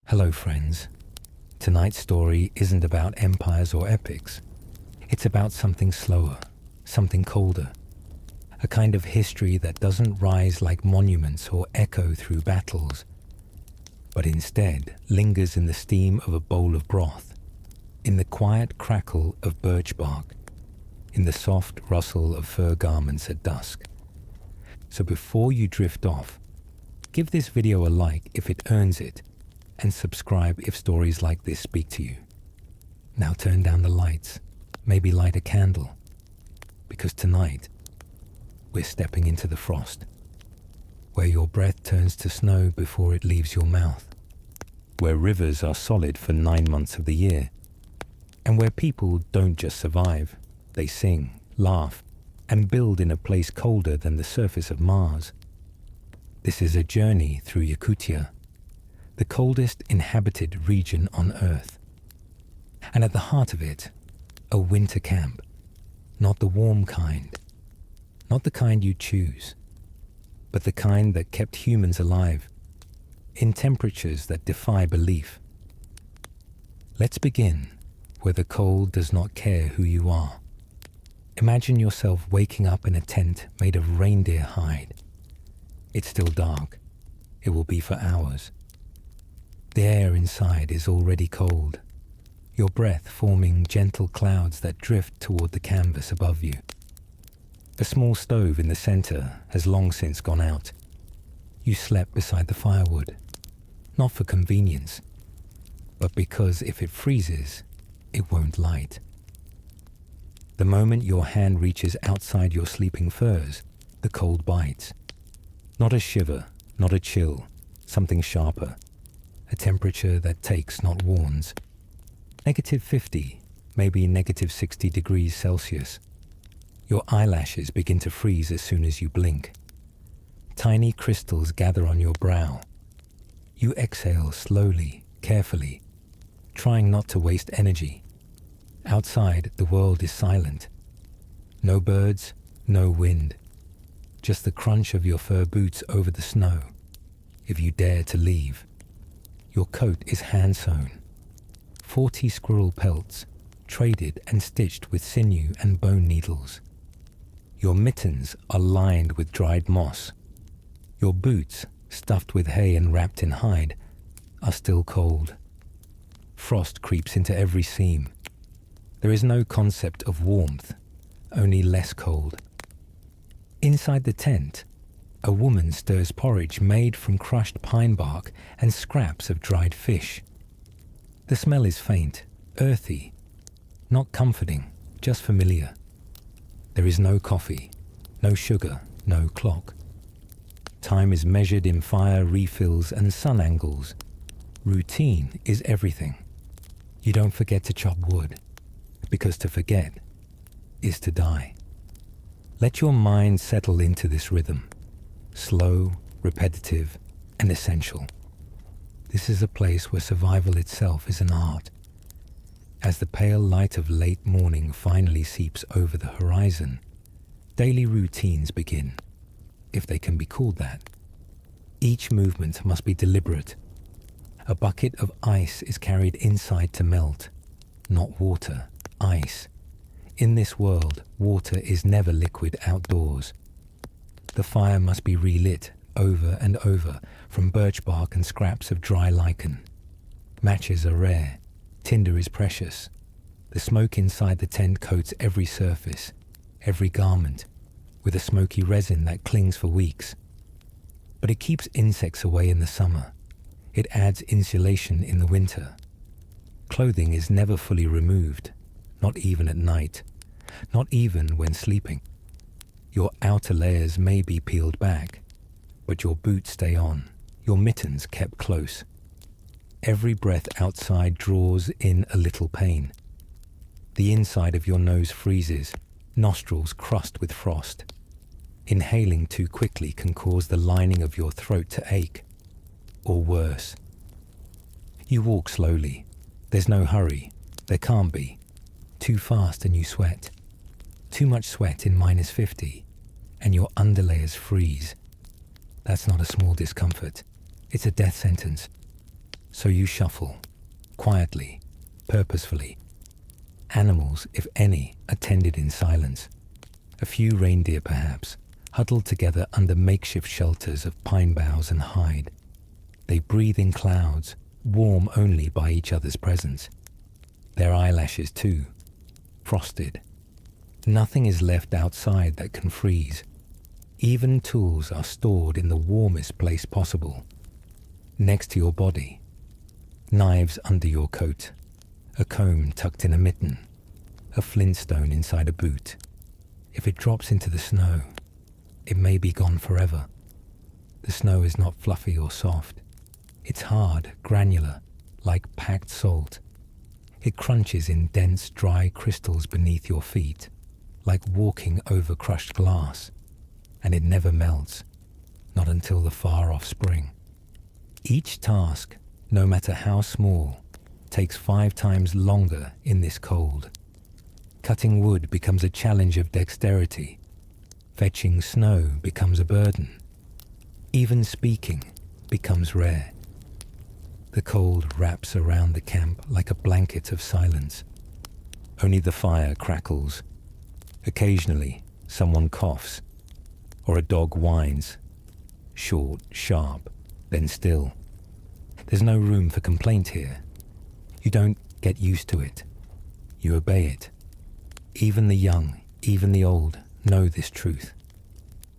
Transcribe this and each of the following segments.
Hello friends. Tonight's story isn't about empires or epics. It's about something slower, something colder. A kind of history that doesn't rise like monuments or echo through battles, but instead lingers in the steam of a bowl of broth, in the quiet crackle of birch bark, in the soft rustle of fur garments at dusk. So before you drift off, give this video a like if it earns it, and subscribe if stories like this speak to you. Now turn down the lights, maybe light a candle, because tonight we're stepping into the frost, where your breath turns to snow before it leaves your mouth, where rivers are solid for 9 months of the year, and where people don't just survive, they sing, laugh, and build in a place colder than the surface of Mars. This is a journey through Yakutsk, the coldest inhabited region on Earth. And at the heart of it, a winter camp. Not the warm kind, not the kind you choose, but the kind that kept humans alive, in temperatures that defy belief. Let's begin where the cold does not care who you are. Imagine yourself waking up in a tent made of reindeer hide. It's still dark. It will be for hours. The air inside is already cold, your breath forming gentle clouds that drift toward the canvas above you. A small stove in the center has long since gone out. You slept beside the firewood, not for convenience, but because if it freezes, it won't light. The moment your hand reaches outside your sleeping furs, the cold bites. Not a shiver, not a chill, something sharper. A temperature that takes, not warns. -50, maybe -60 degrees Celsius. Your eyelashes begin to freeze as soon as you blink. Tiny crystals gather on your brow. You exhale slowly, carefully, trying not to waste energy. Outside, the world is silent. No birds, no wind. Just the crunch of your fur boots over the snow, if you dare to leave. Your coat is hand-sewn. 40 squirrel pelts, traded and stitched with sinew and bone needles. Your mittens are lined with dried moss. Your boots, stuffed with hay and wrapped in hide, are still cold. Frost creeps into every seam. There is no concept of warmth, only less cold. Inside the tent, a woman stirs porridge made from crushed pine bark and scraps of dried fish. The smell is faint, earthy, not comforting, just familiar. There is no coffee, no sugar, no clock. Time is measured in fire refills and sun angles. Routine is everything. You don't forget to chop wood, because to forget is to die. Let your mind settle into this rhythm. Slow, repetitive, and essential. This is a place where survival itself is an art. As the pale light of late morning finally seeps over the horizon, daily routines begin, if they can be called that. Each movement must be deliberate. A bucket of ice is carried inside to melt, not water, ice. In this world, water is never liquid outdoors. The fire must be relit over and over from birch bark and scraps of dry lichen. Matches are rare. Tinder is precious. The smoke inside the tent coats every surface, every garment, with a smoky resin that clings for weeks. But it keeps insects away in the summer. It adds insulation in the winter. Clothing is never fully removed, not even at night, not even when sleeping. Your outer layers may be peeled back, but your boots stay on, your mittens kept close. Every breath outside draws in a little pain. The inside of your nose freezes, nostrils crust with frost. Inhaling too quickly can cause the lining of your throat to ache, or worse. You walk slowly. There's no hurry. There can't be. Too fast and you sweat. Too much sweat in -50, and your underlayers freeze. That's not a small discomfort. It's a death sentence. So you shuffle, quietly, purposefully. Animals, if any, attended in silence. A few reindeer perhaps, huddled together under makeshift shelters of pine boughs and hide. They breathe in clouds, warm only by each other's presence. Their eyelashes too, frosted. Nothing is left outside that can freeze. Even tools are stored in the warmest place possible, next to your body. Knives under your coat, a comb tucked in a mitten, a flintstone inside a boot. If it drops into the snow, it may be gone forever. The snow is not fluffy or soft. It's hard, granular, like packed salt. It crunches in dense, dry crystals beneath your feet, like walking over crushed glass. And it never melts, not until the far-off spring. Each task, no matter how small, takes 5 times longer in this cold. Cutting wood becomes a challenge of dexterity. Fetching snow becomes a burden. Even speaking becomes rare. The cold wraps around the camp like a blanket of silence. Only the fire crackles. Occasionally, someone coughs, or a dog whines, short, sharp, then still. There's no room for complaint here. You don't get used to it. You obey it. Even the young, even the old, know this truth.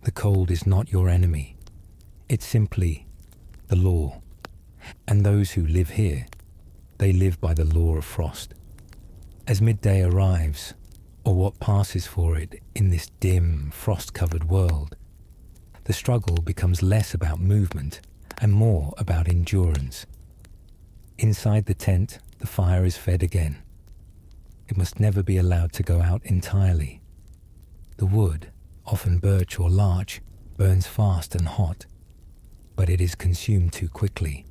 The cold is not your enemy. It's simply the law. And those who live here, they live by the law of frost. As midday arrives, or what passes for it in this dim, frost-covered world, the struggle becomes less about movement and more about endurance. Inside the tent, the fire is fed again. It must never be allowed to go out entirely. The wood, often birch or larch, burns fast and hot, but it is consumed too quickly.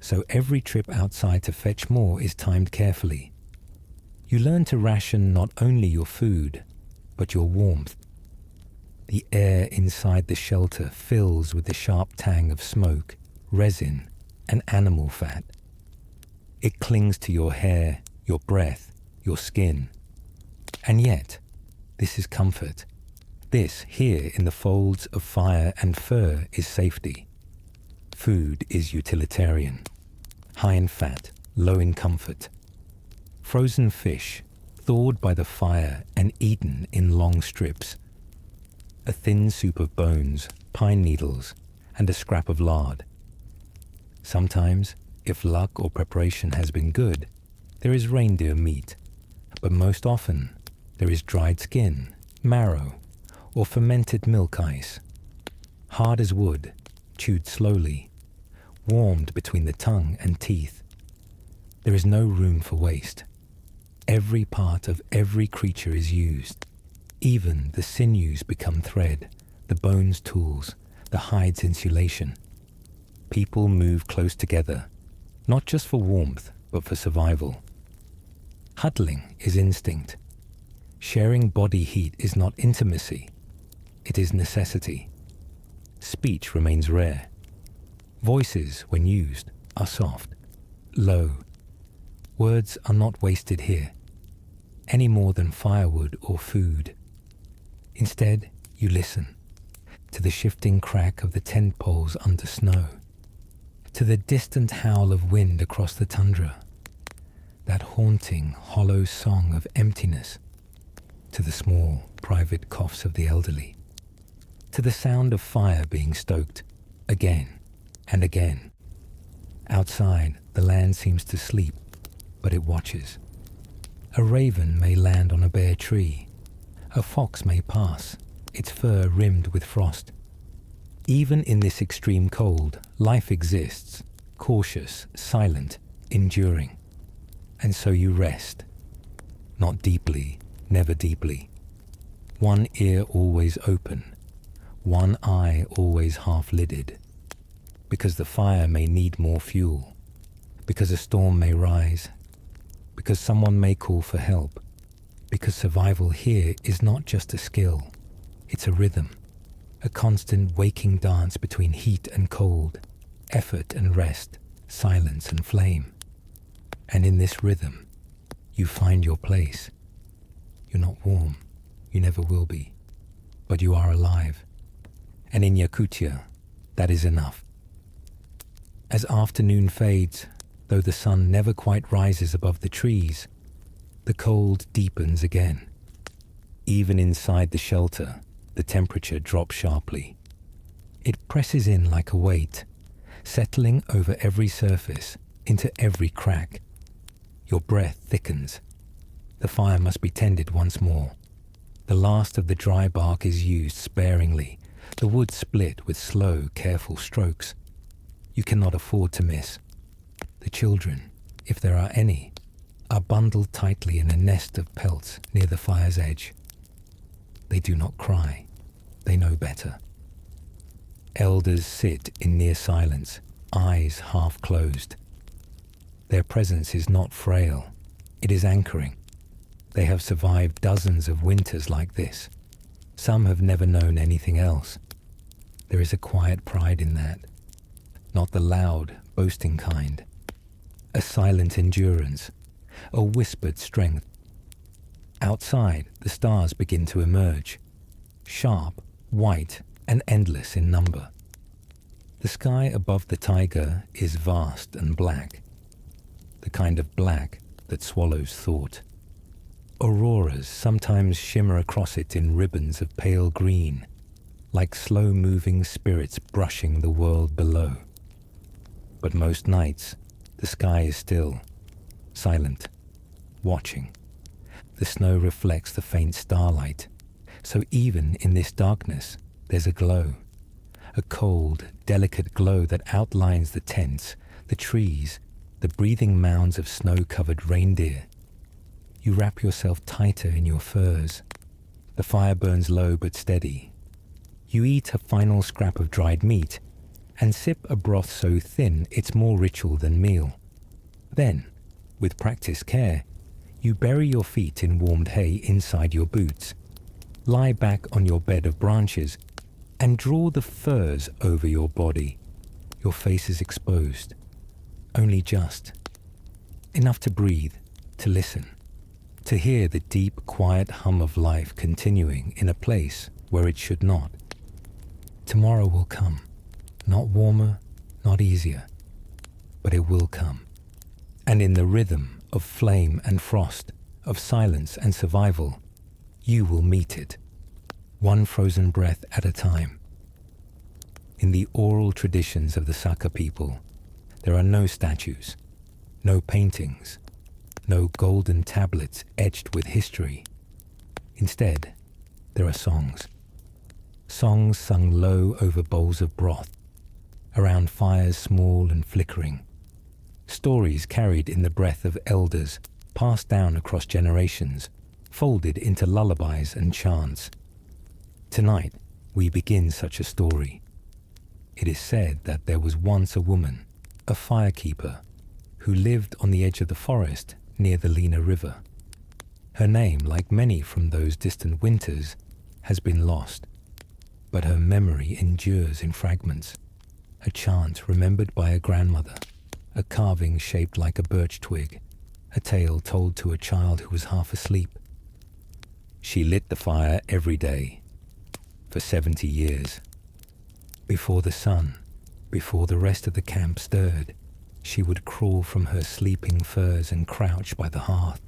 So every trip outside to fetch more is timed carefully. You learn to ration not only your food, but your warmth. The air inside the shelter fills with the sharp tang of smoke, resin, and animal fat. It clings to your hair, your breath, your skin. And yet, this is comfort. This, here in the folds of fire and fur, is safety. Food is utilitarian, high in fat, low in comfort. Frozen fish, thawed by the fire and eaten in long strips. A thin soup of bones, pine needles, and a scrap of lard. Sometimes, if luck or preparation has been good, there is reindeer meat, but most often there is dried skin, marrow, or fermented milk ice. Hard as wood, chewed slowly, warmed between the tongue and teeth. There is no room for waste. Every part of every creature is used. Even the sinews become thread, the bones tools, the hides insulation. People move close together, not just for warmth, but for survival. Huddling is instinct. Sharing body heat is not intimacy. It is necessity. Speech remains rare. Voices, when used, are soft, low. Words are not wasted here, any more than firewood or food. Instead, you listen to the shifting crack of the tent poles under snow, to the distant howl of wind across the tundra, that haunting, hollow song of emptiness, to the small, private coughs of the elderly, to the sound of fire being stoked again and again. Outside, the land seems to sleep, but it watches. A raven may land on a bare tree. A fox may pass, its fur rimmed with frost. Even in this extreme cold, life exists, cautious, silent, enduring. And so you rest. Not deeply, never deeply. One ear always open, one eye always half-lidded. Because the fire may need more fuel, because a storm may rise, because someone may call for help, because survival here is not just a skill, it's a rhythm, a constant waking dance between heat and cold, effort and rest, silence, and flame. And in this rhythm, you find your place. You're not warm, you never will be, but you are alive. And in Yakutia, that is enough. As afternoon fades, though the sun never quite rises above the trees, the cold deepens again. Even inside the shelter, the temperature drops sharply. It presses in like a weight, settling over every surface, into every crack. Your breath thickens. The fire must be tended once more. The last of the dry bark is used sparingly, the wood split with slow, careful strokes. You cannot afford to miss. The children, if there are any, are bundled tightly in a nest of pelts near the fire's edge. They do not cry. They know better. Elders sit in near silence, eyes half closed. Their presence is not frail. It is anchoring. They have survived dozens of winters like this. Some have never known anything else. There is a quiet pride in that. Not the loud, boasting kind. A silent endurance, a whispered strength. Outside, the stars begin to emerge, sharp, white, and endless in number. The sky above the taiga is vast and black, the kind of black that swallows thought. Auroras sometimes shimmer across it in ribbons of pale green, like slow-moving spirits brushing the world below. But most nights, the sky is still, silent, watching. The snow reflects the faint starlight, so even in this darkness, there's a glow. A cold, delicate glow that outlines the tents, the trees, the breathing mounds of snow-covered reindeer. You wrap yourself tighter in your furs. The fire burns low but steady. You eat a final scrap of dried meat and sip a broth so thin it's more ritual than meal. Then, with practiced care, you bury your feet in warmed hay inside your boots, lie back on your bed of branches, and draw the furs over your body. Your face is exposed, only just. Enough to breathe, to listen, to hear the deep, quiet hum of life continuing in a place where it should not. Tomorrow will come, not warmer, not easier, but it will come. And in the rhythm of flame and frost, of silence and survival, you will meet it, one frozen breath at a time. In the oral traditions of the Saka people, there are no statues, no paintings, no golden tablets etched with history. Instead, there are songs. Songs sung low over bowls of broth, around fires small and flickering. Stories carried in the breath of elders, passed down across generations, folded into lullabies and chants. Tonight, we begin such a story. It is said that there was once a woman, a firekeeper, who lived on the edge of the forest near the Lena River. Her name, like many from those distant winters, has been lost, but her memory endures in fragments. A chant remembered by a grandmother, a carving shaped like a birch twig, a tale told to a child who was half asleep. She lit the fire every day, for 70 years. Before the sun, before the rest of the camp stirred, she would crawl from her sleeping furs and crouch by the hearth.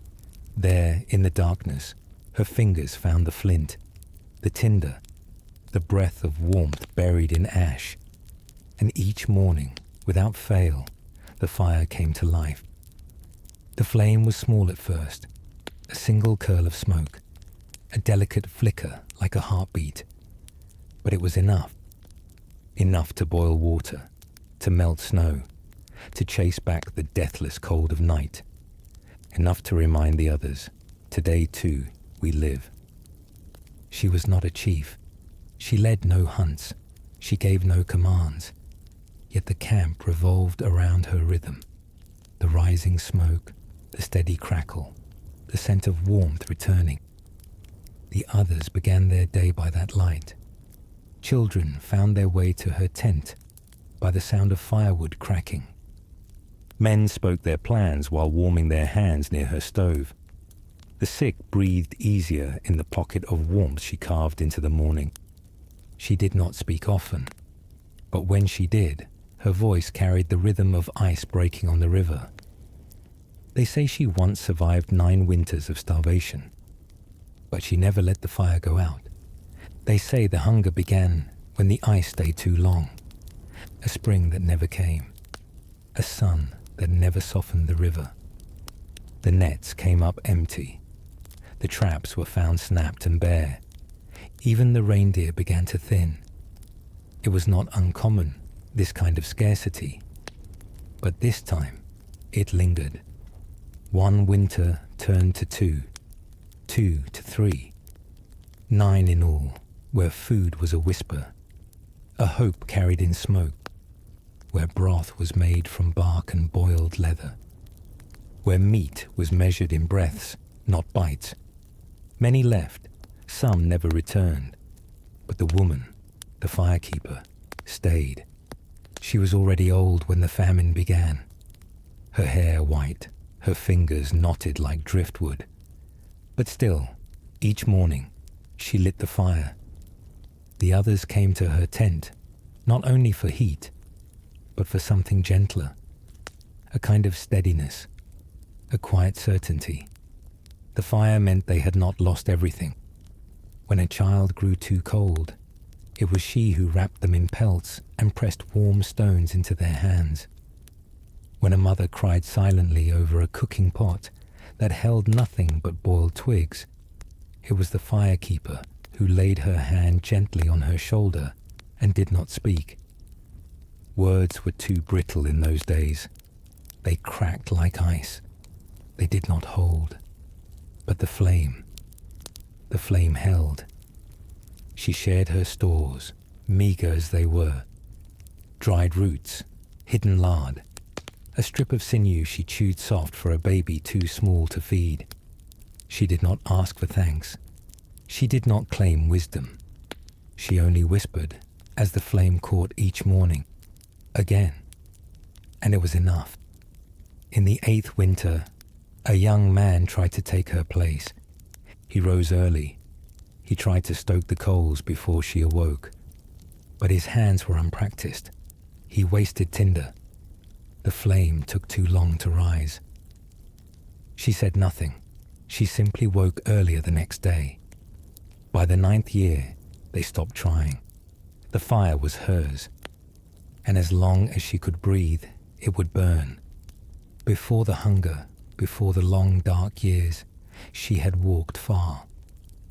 There, in the darkness, her fingers found the flint, the tinder, the breath of warmth buried in ash. And each morning, without fail, the fire came to life. The flame was small at first, a single curl of smoke, a delicate flicker like a heartbeat. But it was enough. Enough to boil water, to melt snow, to chase back the deathless cold of night. Enough to remind the others, today too we live. She was not a chief. She led no hunts. She gave no commands. Yet the camp revolved around her rhythm. The rising smoke, the steady crackle, the scent of warmth returning. The others began their day by that light. Children found their way to her tent by the sound of firewood cracking. Men spoke their plans while warming their hands near her stove. The sick breathed easier in the pocket of warmth she carved into the morning. She did not speak often, but when she did, her voice carried the rhythm of ice breaking on the river. They say she once survived 9 winters of starvation, but she never let the fire go out. They say the hunger began when the ice stayed too long, a spring that never came, a sun that never softened the river. The nets came up empty. The traps were found snapped and bare. Even the reindeer began to thin. It was not uncommon, this kind of scarcity, but this time it lingered. 1 winter turned to 2, 2 to 3, 9 in all, where food was a whisper, a hope carried in smoke, where broth was made from bark and boiled leather, where meat was measured in breaths, not bites. Many left, some never returned, but the woman, the firekeeper, stayed. She was already old when the famine began, her hair white, her fingers knotted like driftwood. But still, each morning, she lit the fire. The others came to her tent, not only for heat, but for something gentler, a kind of steadiness, a quiet certainty. The fire meant they had not lost everything. When a child grew too cold, it was she who wrapped them in pelts and pressed warm stones into their hands. When a mother cried silently over a cooking pot that held nothing but boiled twigs, it was the firekeeper who laid her hand gently on her shoulder and did not speak. Words were too brittle in those days. They cracked like ice. They did not hold. But the flame held. She shared her stores, meager as they were. Dried roots, hidden lard, a strip of sinew she chewed soft for a baby too small to feed. She did not ask for thanks. She did not claim wisdom. She only whispered as the flame caught each morning, again, and it was enough. In the 8th winter, a young man tried to take her place. He rose early. He tried to stoke the coals before she awoke. But his hands were unpracticed. He wasted tinder. The flame took too long to rise. She said nothing. She simply woke earlier the next day. By the 9th year, they stopped trying. The fire was hers. And as long as she could breathe, it would burn. Before the hunger, before the long dark years, she had walked far.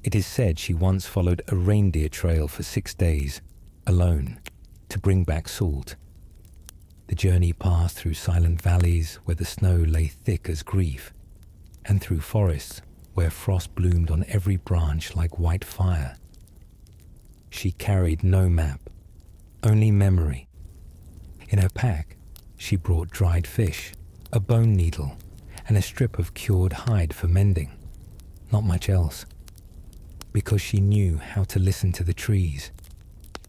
It is said she once followed a reindeer trail for 6 days, alone, to bring back salt. The journey passed through silent valleys where the snow lay thick as grief, and through forests where frost bloomed on every branch like white fire. She carried no map, only memory. In her pack, she brought dried fish, a bone needle, and a strip of cured hide for mending. Not much else. Because she knew how to listen to the trees,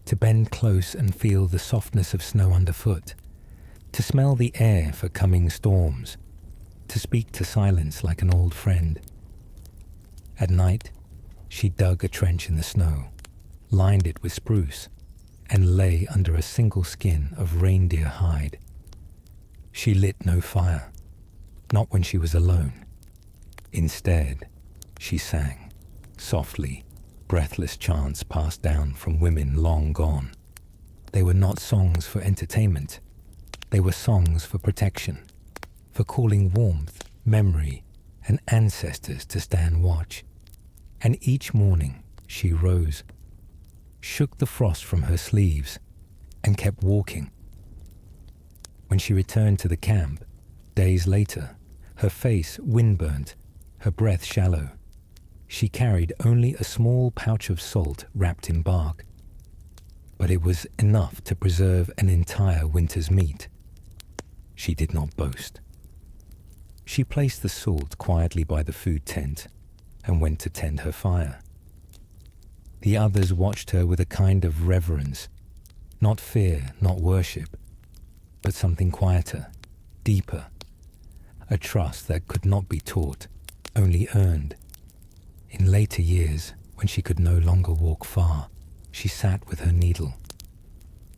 to bend close and feel the softness of snow underfoot, to smell the air for coming storms, to speak to silence like an old friend. At night, she dug a trench in the snow, lined it with spruce, and lay under a single skin of reindeer hide. She lit no fire, not when she was alone. Instead, she sang, softly, breathless chants passed down from women long gone. They were not songs for entertainment. They were songs for protection, for calling warmth, memory, and ancestors to stand watch. And each morning she rose, shook the frost from her sleeves, and kept walking. When she returned to the camp, days later, her face windburnt, her breath shallow, she carried only a small pouch of salt wrapped in bark. But it was enough to preserve an entire winter's meat. She did not boast. She placed the salt quietly by the food tent and went to tend her fire. The others watched her with a kind of reverence, not fear, not worship, but something quieter, deeper, a trust that could not be taught, only earned. In later years, when she could no longer walk far, she sat with her needle.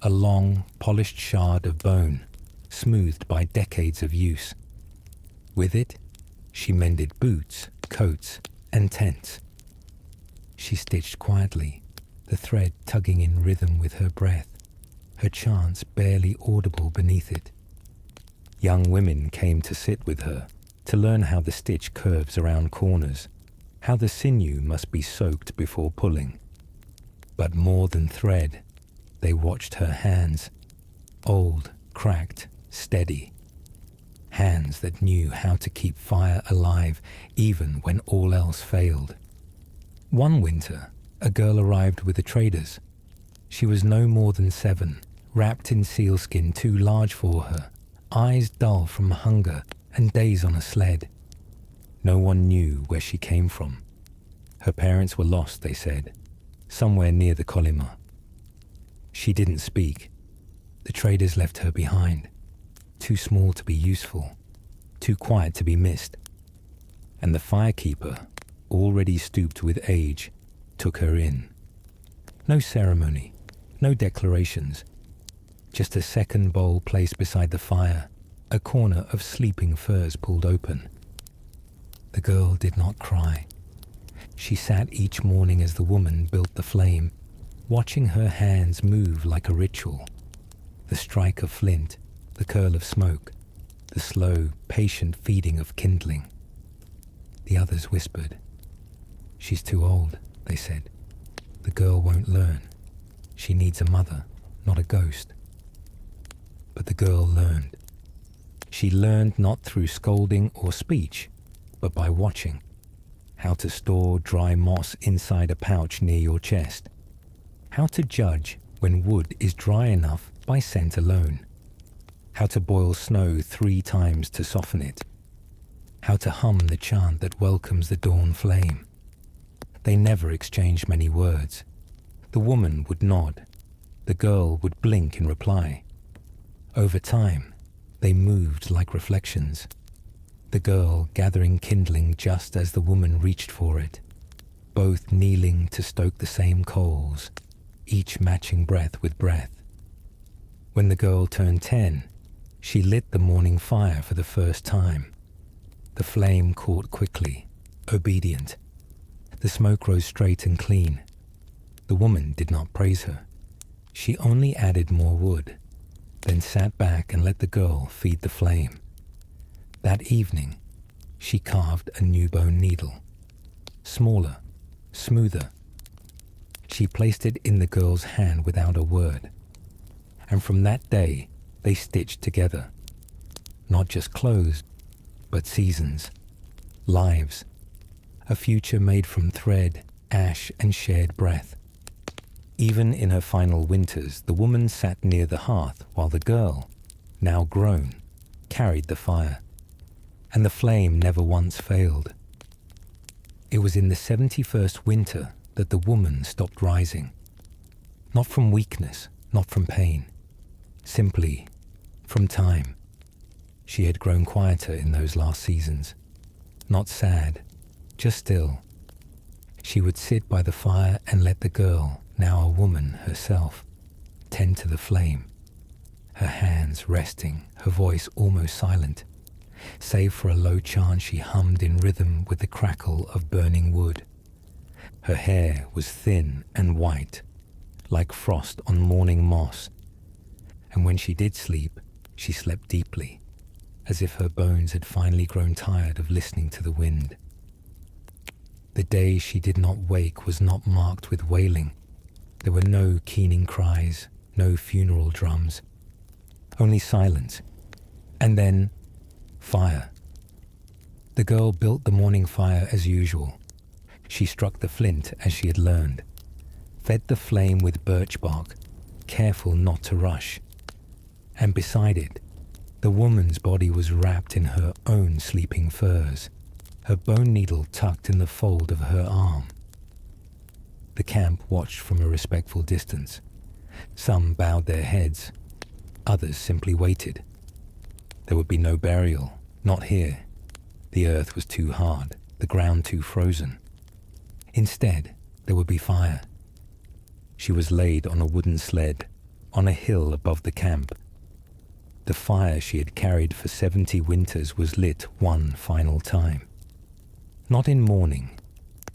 A long, polished shard of bone, smoothed by decades of use. With it, she mended boots, coats, and tents. She stitched quietly, the thread tugging in rhythm with her breath, her chants barely audible beneath it. Young women came to sit with her, to learn how the stitch curves around corners, how the sinew must be soaked before pulling. But more than thread, they watched her hands, old, cracked, steady. Hands that knew how to keep fire alive even when all else failed. One winter, a girl arrived with the traders. She was no more than 7, wrapped in sealskin too large for her, eyes dull from hunger and days on a sled. No one knew where she came from. Her parents were lost, they said, somewhere near the Kolyma. She didn't speak. The traders left her behind, too small to be useful, too quiet to be missed. And the firekeeper, already stooped with age, took her in. No ceremony, no declarations, just a second bowl placed beside the fire, a corner of sleeping furs pulled open. The girl did not cry. She sat each morning as the woman built the flame, watching her hands move like a ritual. The strike of flint, the curl of smoke, the slow, patient feeding of kindling. The others whispered. She's too old, they said. The girl won't learn. She needs a mother, not a ghost. But the girl learned. She learned not through scolding or speech, but by watching. How to store dry moss inside a pouch near your chest. How to judge when wood is dry enough by scent alone. How to boil snow 3 times to soften it. How to hum the chant that welcomes the dawn flame. They never exchanged many words. The woman would nod. The girl would blink in reply. Over time, they moved like reflections. The girl gathering kindling just as the woman reached for it, both kneeling to stoke the same coals, each matching breath with breath. When the girl turned 10, she lit the morning fire for the first time. The flame caught quickly, obedient. The smoke rose straight and clean. The woman did not praise her. She only added more wood, then sat back and let the girl feed the flame. That evening, she carved a new bone needle, smaller, smoother. She placed it in the girl's hand without a word. And from that day, they stitched together. Not just clothes, but seasons, lives, a future made from thread, ash, and shared breath. Even in her final winters, the woman sat near the hearth while the girl, now grown, carried the fire. And the flame never once failed. It was in the 71st winter that the woman stopped rising. Not from weakness, not from pain. Simply from time. She had grown quieter in those last seasons. Not sad, just still. She would sit by the fire and let the girl, now a woman herself, tend to the flame. Her hands resting, her voice almost silent, save for a low chant she hummed in rhythm with the crackle of burning wood. Her hair was thin and white, like frost on morning moss. And when she did sleep, she slept deeply, as if her bones had finally grown tired of listening to the wind. The day she did not wake was not marked with wailing. There were no keening cries, no funeral drums, only silence, and then fire. The girl built the morning fire as usual. She struck the flint as she had learned, fed the flame with birch bark, careful not to rush. And beside it, the woman's body was wrapped in her own sleeping furs, her bone needle tucked in the fold of her arm. The camp watched from a respectful distance. Some bowed their heads, others simply waited. There would be no burial, Not here. The earth was too hard, the ground too frozen. Instead, there would be fire. She was laid on a wooden sled, on a hill above the camp. The fire she had carried for 70 winters was lit one final time. Not in mourning,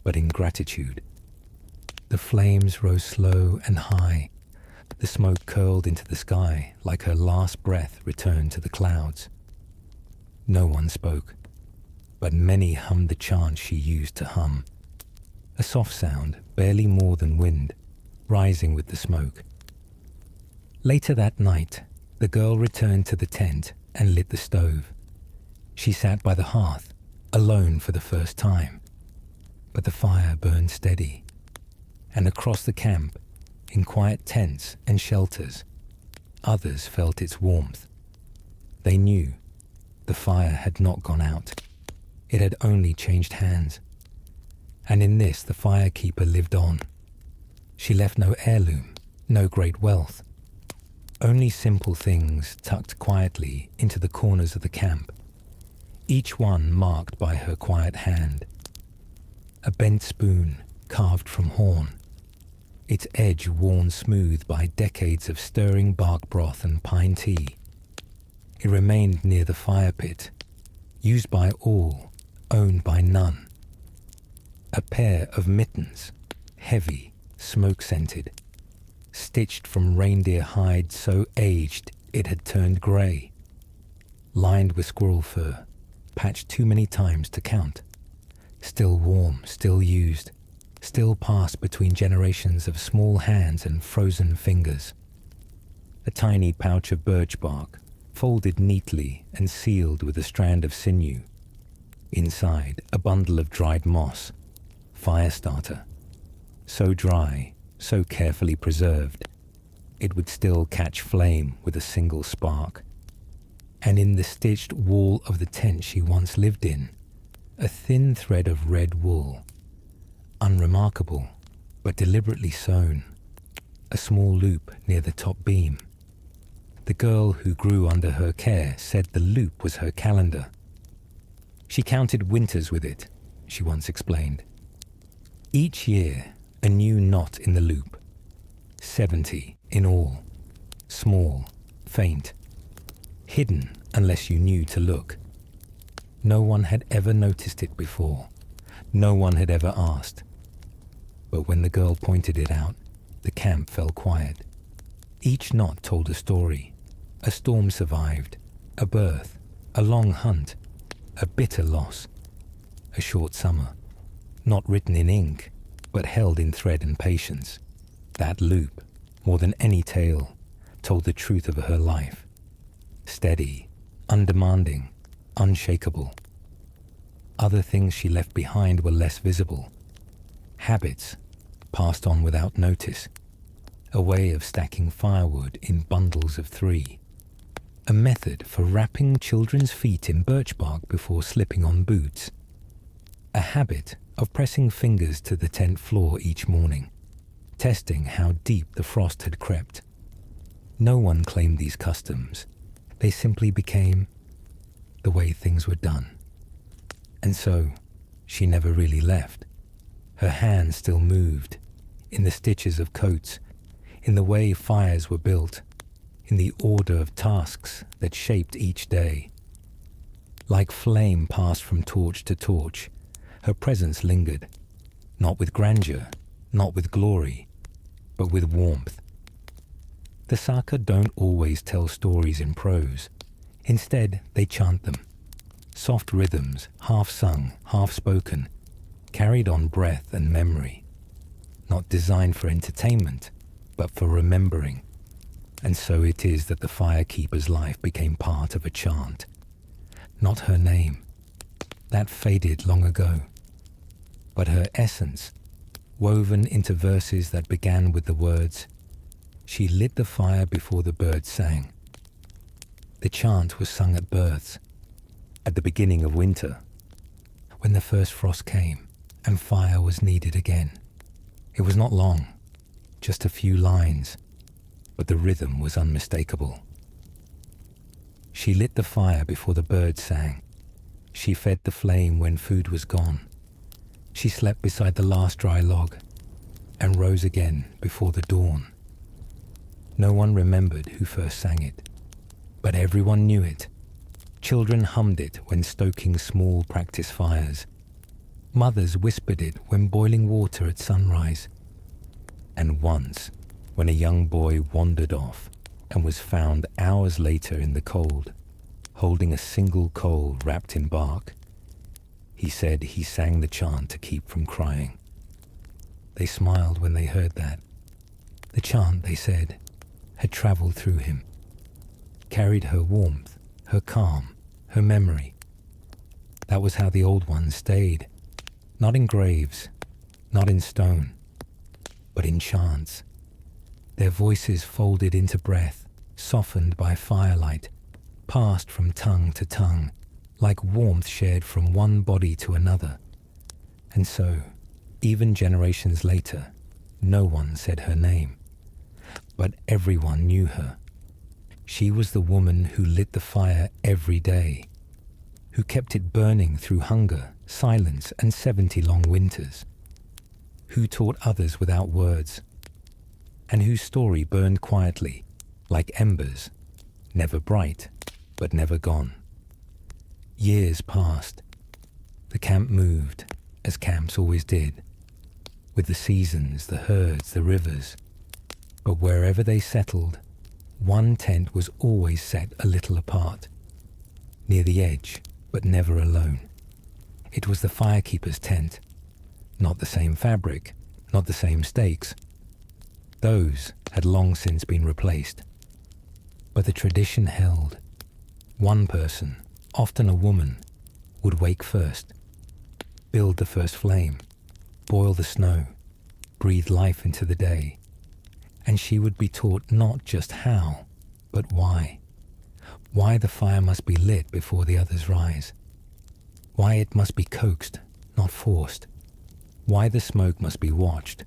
but in gratitude. The flames rose slow and high. The smoke curled into the sky like her last breath returned to the clouds. No one spoke, but many hummed the chant she used to hum. A soft sound, barely more than wind, rising with the smoke. Later that night, the girl returned to the tent and lit the stove. She sat by the hearth, alone for the first time. But the fire burned steady. And across the camp, in quiet tents and shelters, others felt its warmth. They knew the fire had not gone out. It had only changed hands. And in this the firekeeper lived on. She left no heirloom, no great wealth. Only simple things tucked quietly into the corners of the camp, each one marked by her quiet hand. A bent spoon carved from horn, its edge worn smooth by decades of stirring bark broth and pine tea. It remained near the fire pit, used by all, owned by none. A pair of mittens, heavy, smoke-scented, stitched from reindeer hide so aged it had turned grey, lined with squirrel fur, patched too many times to count, still warm, still used, still passed between generations of small hands and frozen fingers. A tiny pouch of birch bark, folded neatly and sealed with a strand of sinew. Inside, a bundle of dried moss, fire starter, so dry, so carefully preserved, it would still catch flame with a single spark. And in the stitched wall of the tent she once lived in, a thin thread of red wool, unremarkable, but deliberately sewn, a small loop near the top beam. The girl who grew under her care said the loop was her calendar. She counted winters with it, she once explained. Each year, a new knot in the loop. 70 in all. Small, faint, hidden unless you knew to look. No one had ever noticed it before. No one had ever asked. But when the girl pointed it out, the camp fell quiet. Each knot told a story. A storm survived, a birth, a long hunt, a bitter loss, a short summer, not written in ink, but held in thread and patience. That loop, more than any tale, told the truth of her life. Steady, undemanding, unshakable. Other things she left behind were less visible. Habits, passed on without notice. A way of stacking firewood in bundles of 3. A method for wrapping children's feet in birch bark before slipping on boots. A habit of pressing fingers to the tent floor each morning, testing how deep the frost had crept. No one claimed these customs. They simply became the way things were done. And so, she never really left. Her hands still moved, in the stitches of coats, in the way fires were built, in the order of tasks that shaped each day. Like flame passed from torch to torch, her presence lingered, not with grandeur, not with glory, but with warmth. The Saka don't always tell stories in prose. Instead, they chant them. Soft rhythms, half sung, half spoken, carried on breath and memory. Not designed for entertainment, but for remembering. And so it is that the firekeeper's life became part of a chant. Not her name. That faded long ago. But her essence, woven into verses that began with the words, "She lit the fire before the birds sang." The chant was sung at births, at the beginning of winter, when the first frost came and fire was needed again. It was not long, just a few lines, but the rhythm was unmistakable. She lit the fire before the birds sang, She fed the flame when food was gone. She slept beside the last dry log and rose again before the dawn. No one remembered who first sang it, but everyone knew it. Children hummed it when stoking small practice fires. Mothers whispered it when boiling water at sunrise. And once, when a young boy wandered off and was found hours later in the cold, holding a single coal wrapped in bark, he said he sang the chant to keep from crying. They smiled when they heard that. The chant, they said, had traveled through him, carried her warmth, her calm, her memory. That was how the old ones stayed, not in graves, not in stone, but in chants. Their voices folded into breath, softened by firelight, passed from tongue to tongue, like warmth shared from one body to another. And so, even generations later, no one said her name, but everyone knew her. She was the woman who lit the fire every day, who kept it burning through hunger, silence, and 70 long winters, who taught others without words, and whose story burned quietly, like embers, never bright, but never gone. Years passed. The camp moved, as camps always did, with the seasons, the herds, the rivers. But wherever they settled, one tent was always set a little apart, near the edge, but never alone. It was the firekeeper's tent, not the same fabric, not the same stakes. Those had long since been replaced. But the tradition held. One person, often a woman, would wake first, build the first flame, boil the snow, breathe life into the day. And she would be taught not just how, but why. Why the fire must be lit before the others rise. Why it must be coaxed, not forced. Why the smoke must be watched,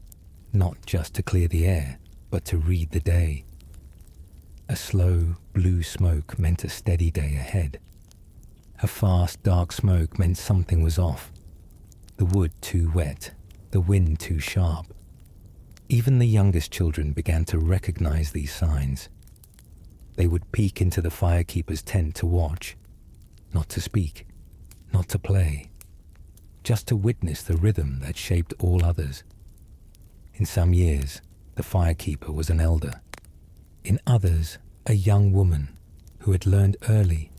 not just to clear the air, but to read the day. A slow, blue smoke meant a steady day ahead. A fast, dark smoke meant something was off. The wood too wet, the wind too sharp. Even the youngest children began to recognize these signs. They would peek into the firekeeper's tent to watch, not to speak, not to play, just to witness the rhythm that shaped all others. In some years, the firekeeper was an elder. In others, a young woman who had learned early.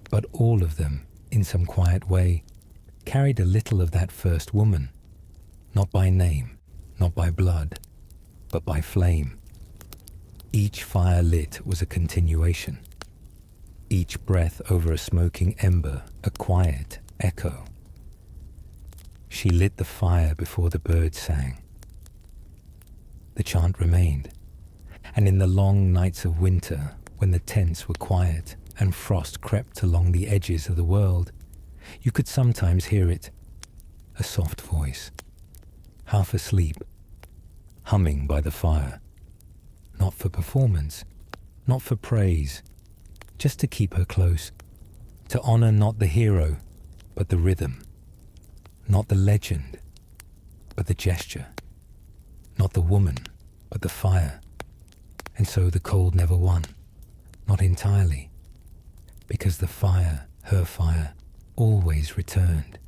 But all of them, in some quiet way, carried a little of that first woman, not by name, not by blood, but by flame. Each fire lit was a continuation. Each breath over a smoking ember, a quiet echo. She lit the fire before the birds sang. The chant remained, and in the long nights of winter, when the tents were quiet and frost crept along the edges of the world, you could sometimes hear it, a soft voice, half asleep, humming by the fire, not for performance, not for praise, just to keep her close, to honor not the hero, but the rhythm, not the legend, but the gesture, not the woman, but the fire. And so the cold never won, not entirely, because the fire, her fire, always returned.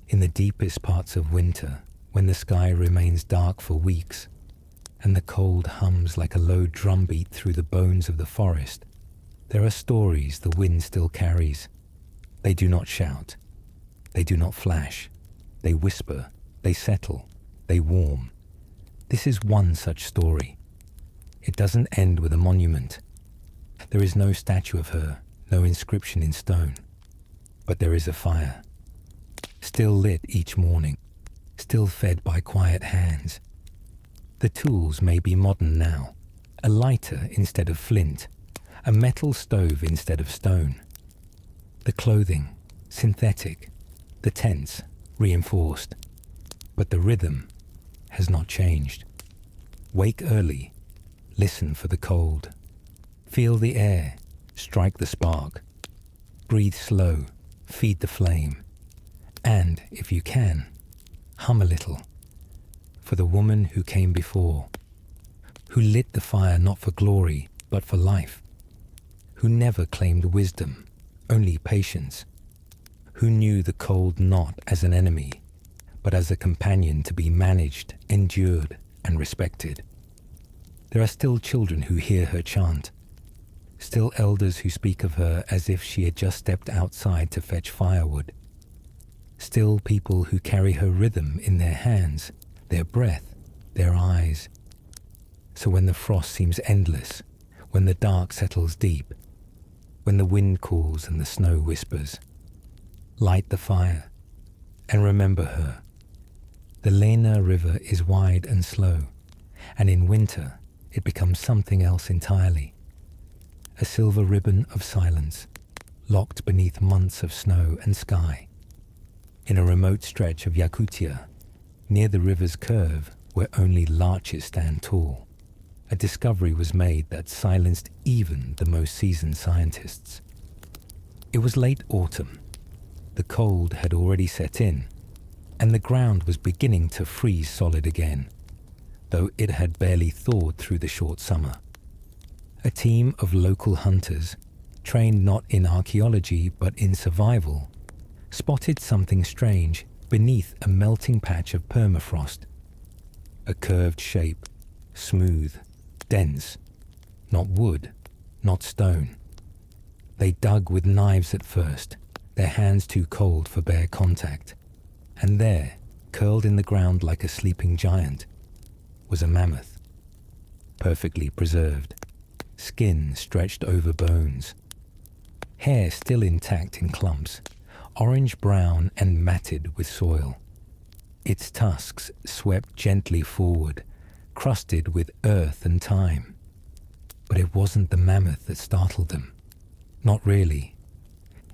In the deepest parts of winter, when the sky remains dark for weeks, and the cold hums like a low drumbeat through the bones of the forest, there are stories the wind still carries. They do not shout, they do not flash, they whisper, they settle, they warm. This is one such story. It doesn't end with a monument. There is no statue of her, no inscription in stone. But there is a fire, still lit each morning, still fed by quiet hands. The tools may be modern now, a lighter instead of flint, a metal stove instead of stone. The clothing, synthetic, the tents, reinforced. But the rhythm has not changed. Wake early, listen for the cold. Feel the air, strike the spark. Breathe slow, feed the flame, and, if you can, hum a little for the woman who came before, who lit the fire not for glory but for life, who never claimed wisdom, only patience, who knew the cold not as an enemy, but as a companion to be managed, endured, and respected. There are still children who hear her chant, still elders who speak of her as if she had just stepped outside to fetch firewood, still people who carry her rhythm in their hands, their breath, their eyes. So when the frost seems endless, when the dark settles deep, when the wind cools and the snow whispers, light the fire and remember her. The Lena River is wide and slow, and in winter it becomes something else entirely. A silver ribbon of silence, locked beneath months of snow and sky. In a remote stretch of Yakutsk, near the river's curve where only larches stand tall, a discovery was made that silenced even the most seasoned scientists. It was late autumn. The cold had already set in, and the ground was beginning to freeze solid again, though it had barely thawed through the short summer. A team of local hunters, trained not in archaeology but in survival, spotted something strange beneath a melting patch of permafrost. A curved shape, smooth, dense, not wood, not stone. They dug with knives at first, their hands too cold for bare contact, and there, curled in the ground like a sleeping giant, was a mammoth, perfectly preserved, skin stretched over bones, hair still intact in clumps, orange-brown and matted with soil. Its tusks swept gently forward, crusted with earth and time. But it wasn't the mammoth that startled them. Not really.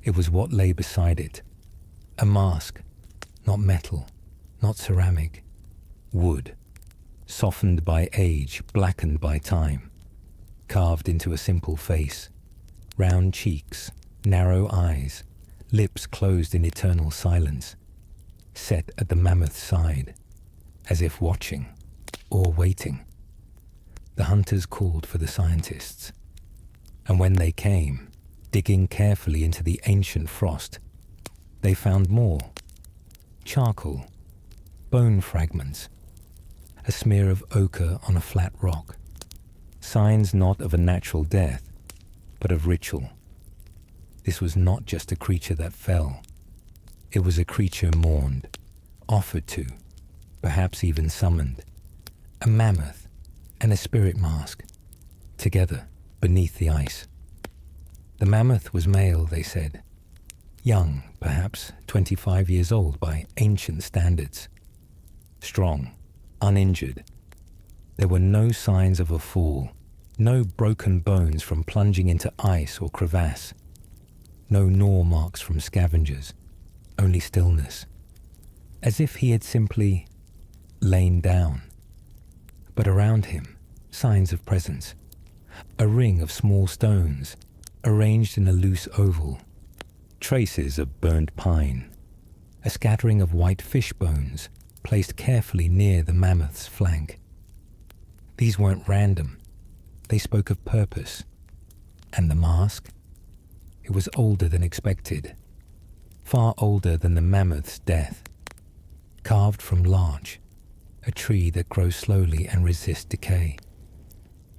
It was what lay beside it. A mask, not metal, not ceramic. Wood, softened by age, blackened by time. Carved into a simple face. Round cheeks, narrow eyes, lips closed in eternal silence. Set at the mammoth's side, as if watching or waiting. The hunters called for the scientists, and when they came, digging carefully into the ancient frost, they found more. Charcoal, bone fragments, a smear of ochre on a flat rock. Signs not of a natural death, but of ritual. This was not just a creature that fell. It was a creature mourned, offered to, perhaps even summoned. A mammoth and a spirit mask, together beneath the ice. The mammoth was male, they said. Young, perhaps 25 years old by ancient standards. Strong, uninjured. There were no signs of a fall, no broken bones from plunging into ice or crevasse, no gnaw marks from scavengers, only stillness, as if he had simply lain down. But around him, signs of presence, a ring of small stones, arranged in a loose oval, traces of burnt pine, a scattering of white fish bones placed carefully near the mammoth's flank. These weren't random. They spoke of purpose. And the mask? It was older than expected, far older than the mammoth's death. Carved from larch, a tree that grows slowly and resists decay.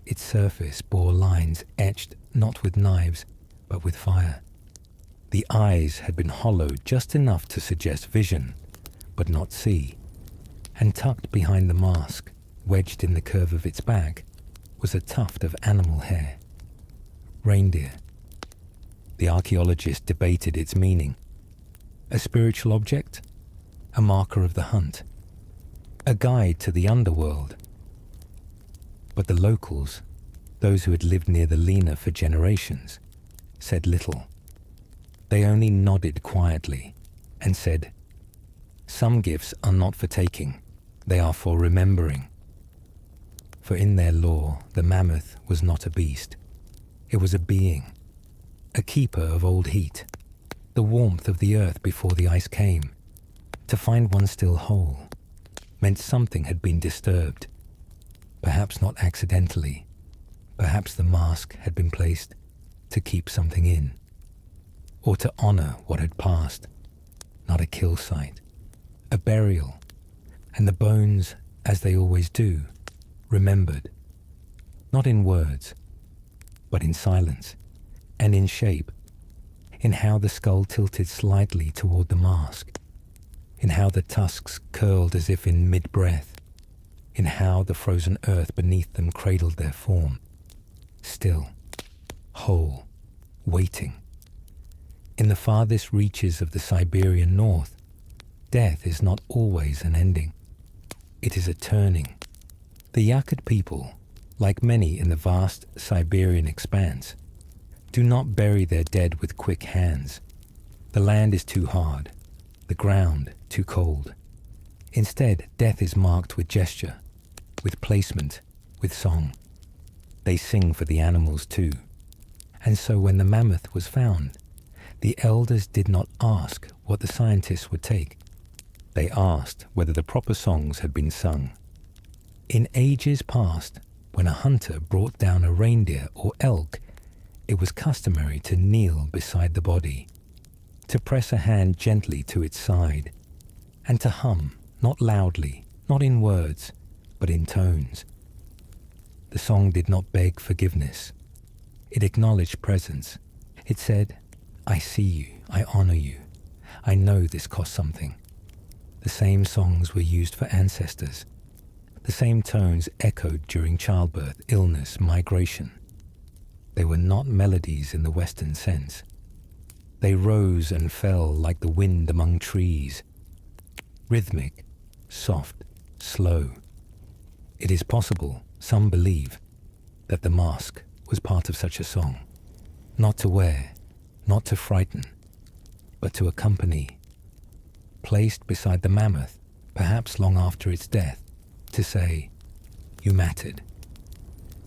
Its surface bore lines etched not with knives, but with fire. The eyes had been hollowed just enough to suggest vision, but not see. And tucked behind the mask, wedged in the curve of its back, was a tuft of animal hair. Reindeer. The archaeologist debated its meaning. A spiritual object? A marker of the hunt? A guide to the underworld? But the locals, those who had lived near the Lena for generations, said little. They only nodded quietly and said, "Some gifts are not for taking, they are for remembering." For in their lore, the mammoth was not a beast. It was a being, a keeper of old heat, the warmth of the earth before the ice came. To find one still whole meant something had been disturbed. Perhaps not accidentally. Perhaps the mask had been placed to keep something in, or to honor what had passed. Not a kill site, a burial, and the bones, as they always do, remembered. Not in words, but in silence, and in shape, in how the skull tilted slightly toward the mask, in how the tusks curled as if in mid-breath, in how the frozen earth beneath them cradled their form, still, whole, waiting. In the farthest reaches of the Siberian north, death is not always an ending. It is a turning. The Yakut people, like many in the vast Siberian expanse, do not bury their dead with quick hands. The land is too hard, the ground too cold. Instead, death is marked with gesture, with placement, with song. They sing for the animals too. And so when the mammoth was found, the elders did not ask what the scientists would take. They asked whether the proper songs had been sung. In ages past, when a hunter brought down a reindeer or elk, it was customary to kneel beside the body, to press a hand gently to its side, and to hum, not loudly, not in words, but in tones. The song did not beg forgiveness. It acknowledged presence. It said, "I see you, I honor you. I know this cost something." The same songs were used for ancestors. The same tones echoed during childbirth, illness, migration. They were not melodies in the Western sense. They rose and fell like the wind among trees. Rhythmic, soft, slow. It is possible, some believe, that the mask was part of such a song. Not to wear, not to frighten, but to accompany. Placed beside the mammoth, perhaps long after its death, to say, "You mattered."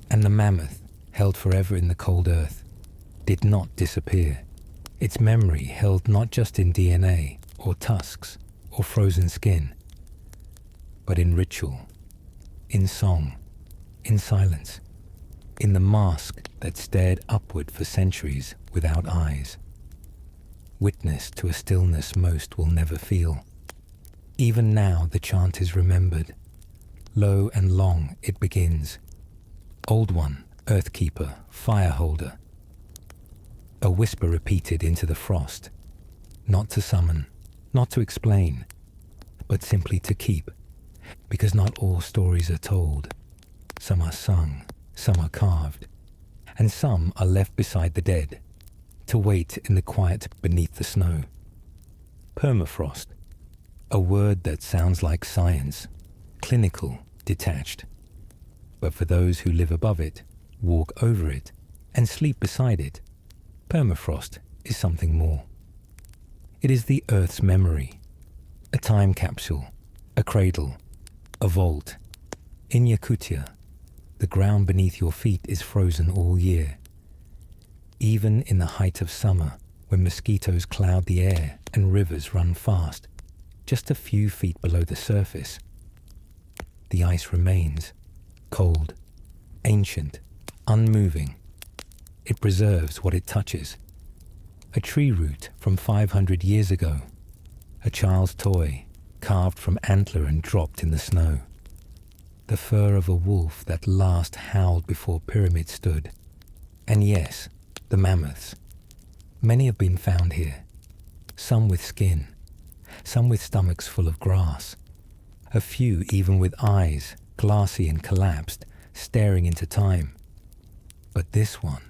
And the mammoth, held forever in the cold earth, did not disappear. Its memory held not just in DNA, or tusks, or frozen skin, but in ritual, in song, in silence, in the mask that stared upward for centuries without eyes. Witness to a stillness most will never feel. Even now the chant is remembered. Low and long it begins. Old One, Earthkeeper, Fireholder. A whisper repeated into the frost, not to summon, not to explain, but simply to keep, because not all stories are told. Some are sung, some are carved, and some are left beside the dead, to wait in the quiet beneath the snow. Permafrost, a word that sounds like science, clinical, detached. But for those who live above it, walk over it, and sleep beside it, permafrost is something more. It is the Earth's memory, a time capsule, a cradle, a vault. In Yakutia, the ground beneath your feet is frozen all year. Even in the height of summer, when mosquitoes cloud the air and rivers run fast, just a few feet below the surface, the ice remains, cold, ancient, unmoving. It preserves what it touches. A tree root from 500 years ago, a child's toy carved from antler and dropped in the snow, the fur of a wolf that last howled before pyramids stood. And yes, the mammoths. Many have been found here, some with skin, some with stomachs full of grass, a few even with eyes, glassy and collapsed, staring into time. But this one,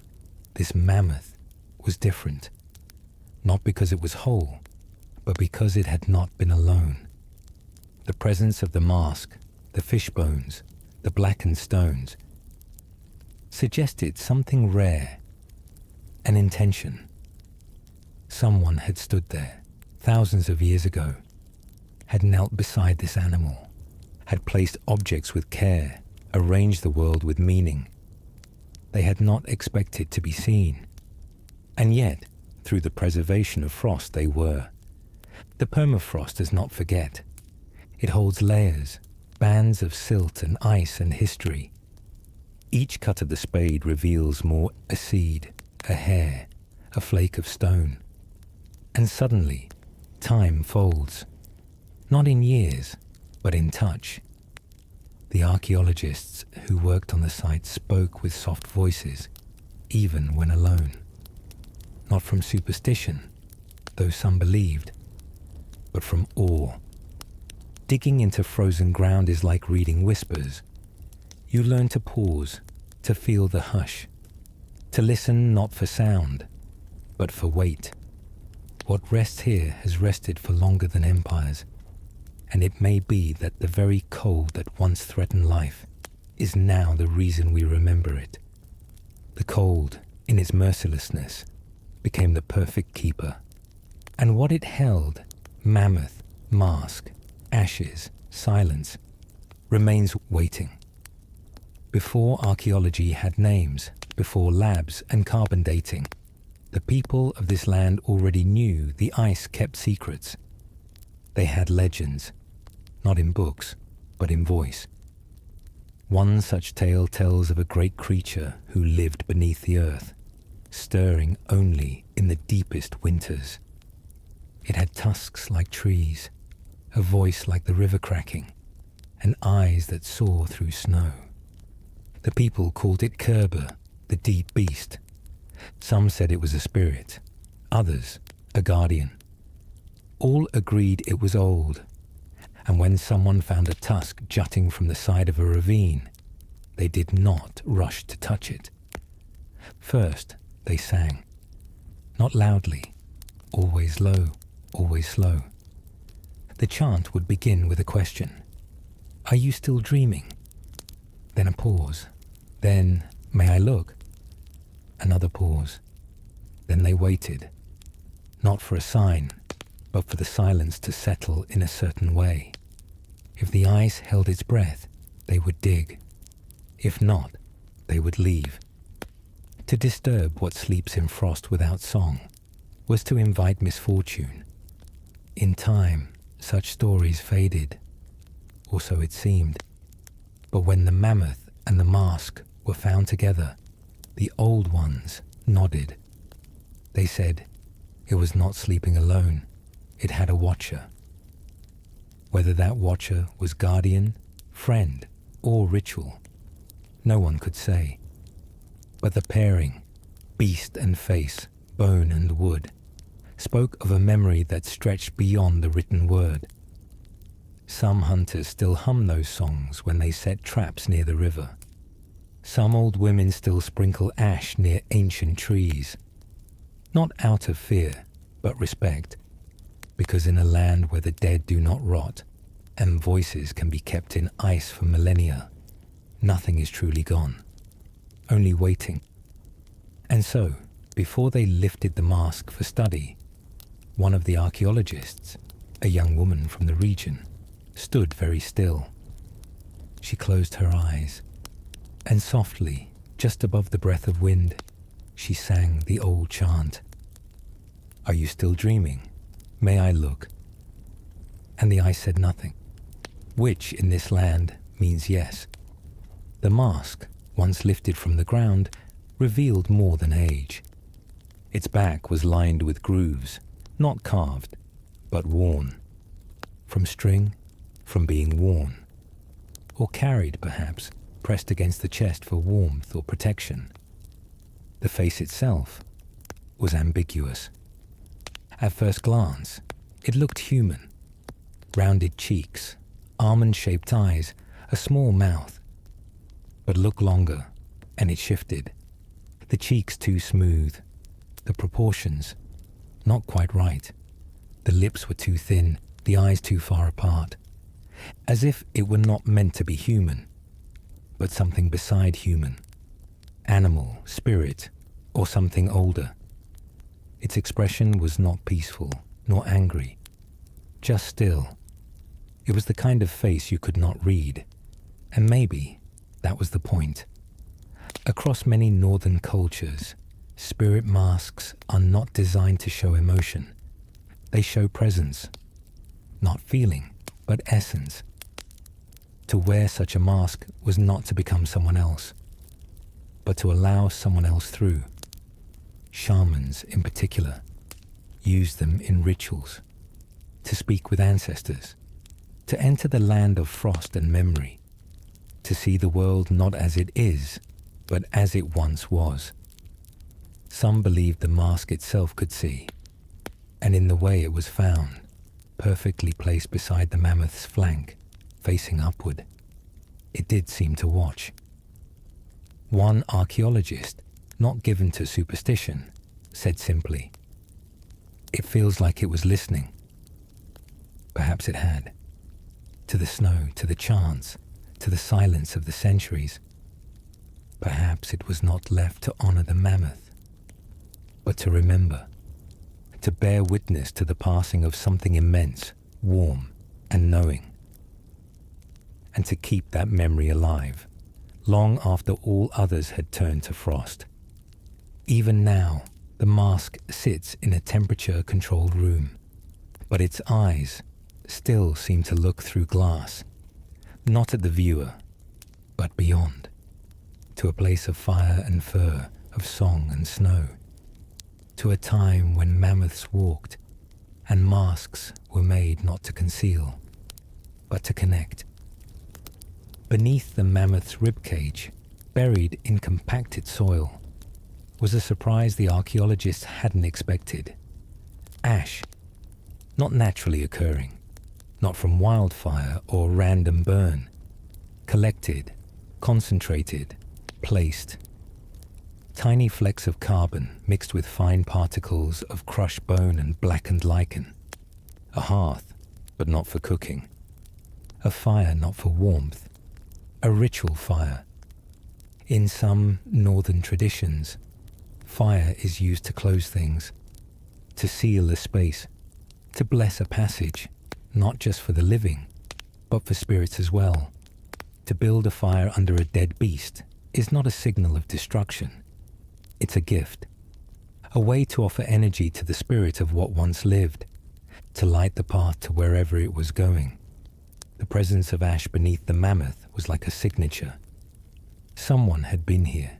this mammoth, was different, not because it was whole, but because it had not been alone. The presence of the mask, the fish bones, the blackened stones, suggested something rare, an intention. Someone had stood there, thousands of years ago, had knelt beside this animal, had placed objects with care, arranged the world with meaning. They had not expected to be seen, and yet through the preservation of frost they were. The permafrost does not forget. It holds layers, bands of silt and ice and history. Each cut of the spade reveals more: a seed, a hair, a flake of stone. And suddenly, time folds. Not in years, but in touch. The archaeologists who worked on the site spoke with soft voices, even when alone. Not from superstition, though some believed, but from awe. Digging into frozen ground is like reading whispers. You learn to pause, to feel the hush, to listen not for sound, but for weight. What rests here has rested for longer than empires, and it may be that the very cold that once threatened life is now the reason we remember it. The cold, in its mercilessness, became the perfect keeper, and what it held, mammoth, mask, ashes, silence, remains waiting. Before archaeology had names, before labs and carbon dating, the people of this land already knew the ice kept secrets. They had legends, not in books, but in voice. One such tale tells of a great creature who lived beneath the earth, stirring only in the deepest winters. It had tusks like trees, a voice like the river cracking, and eyes that saw through snow. The people called it Kerber, the deep beast. Some said it was a spirit, others a guardian. All agreed it was old, and when someone found a tusk jutting from the side of a ravine, they did not rush to touch it. First, they sang, not loudly, always low, always slow. The chant would begin with a question. Are you still dreaming? Then a pause. Then, may I look? Another pause. Then they waited, not for a sign, but for the silence to settle in a certain way. If the ice held its breath, they would dig. If not, they would leave. To disturb what sleeps in frost without song was to invite misfortune. In time, such stories faded, or so it seemed. But when the mammoth and the mask were found together, the old ones nodded. They said it was not sleeping alone, it had a watcher. Whether that watcher was guardian, friend, or ritual, no one could say. But the pairing, beast and face, bone and wood, spoke of a memory that stretched beyond the written word. Some hunters still hum those songs when they set traps near the river. Some old women still sprinkle ash near ancient trees, not out of fear, but respect, because in a land where the dead do not rot, and voices can be kept in ice for millennia, nothing is truly gone, only waiting. And so, before they lifted the mask for study, one of the archaeologists, a young woman from the region, stood very still. She closed her eyes, and softly, just above the breath of wind, she sang the old chant. Are you still dreaming? May I look? And the ice said nothing, which in this land means yes. The mask, once lifted from the ground, revealed more than age. Its back was lined with grooves, not carved, but worn. From string, from being worn. Or carried, perhaps, pressed against the chest for warmth or protection. The face itself was ambiguous. At first glance, it looked human. Rounded cheeks, almond-shaped eyes, a small mouth. But look longer, and it shifted. The cheeks too smooth, the proportions not quite right. The lips were too thin, the eyes too far apart. As if it were not meant to be human, but something beside human. Animal, spirit, or something older. Its expression was not peaceful, nor angry, just still. It was the kind of face you could not read, and maybe that was the point. Across many northern cultures, Spirit masks are not designed to show emotion. They show presence, not feeling, but essence. To wear such a mask was not to become someone else, but to allow someone else through. Shamans, in particular, used them in rituals, to speak with ancestors, to enter the land of frost and memory, to see the world not as it is, but as it once was. Some believed the mask itself could see, and in the way it was found, perfectly placed beside the mammoth's flank, facing upward, it did seem to watch. One archaeologist, not given to superstition, said simply, "It feels like it was listening." Perhaps it had. To the snow, to the chants, to the silence of the centuries. Perhaps it was not left to honor the mammoth, but to remember, to bear witness to the passing of something immense, warm, and knowing, and to keep that memory alive, long after all others had turned to frost. Even now, the mask sits in a temperature-controlled room, but its eyes still seem to look through glass, not at the viewer, but beyond, to a place of fire and fur, of song and snow, to a time when mammoths walked and masks were made not to conceal, but to connect. Beneath the mammoth's ribcage, buried in compacted soil, was a surprise the archaeologists hadn't expected. Ash, not naturally occurring, not from wildfire or random burn, collected, concentrated, placed. Tiny flecks of carbon mixed with fine particles of crushed bone and blackened lichen. A hearth, but not for cooking. A fire not for warmth. A ritual fire. In some northern traditions, fire is used to close things, to seal a space, to bless a passage, not just for the living, but for spirits as well. To build a fire under a dead beast is not a signal of destruction. It's a gift, a way to offer energy to the spirit of what once lived, to light the path to wherever it was going. The presence of ash beneath the mammoth was like a signature. Someone had been here.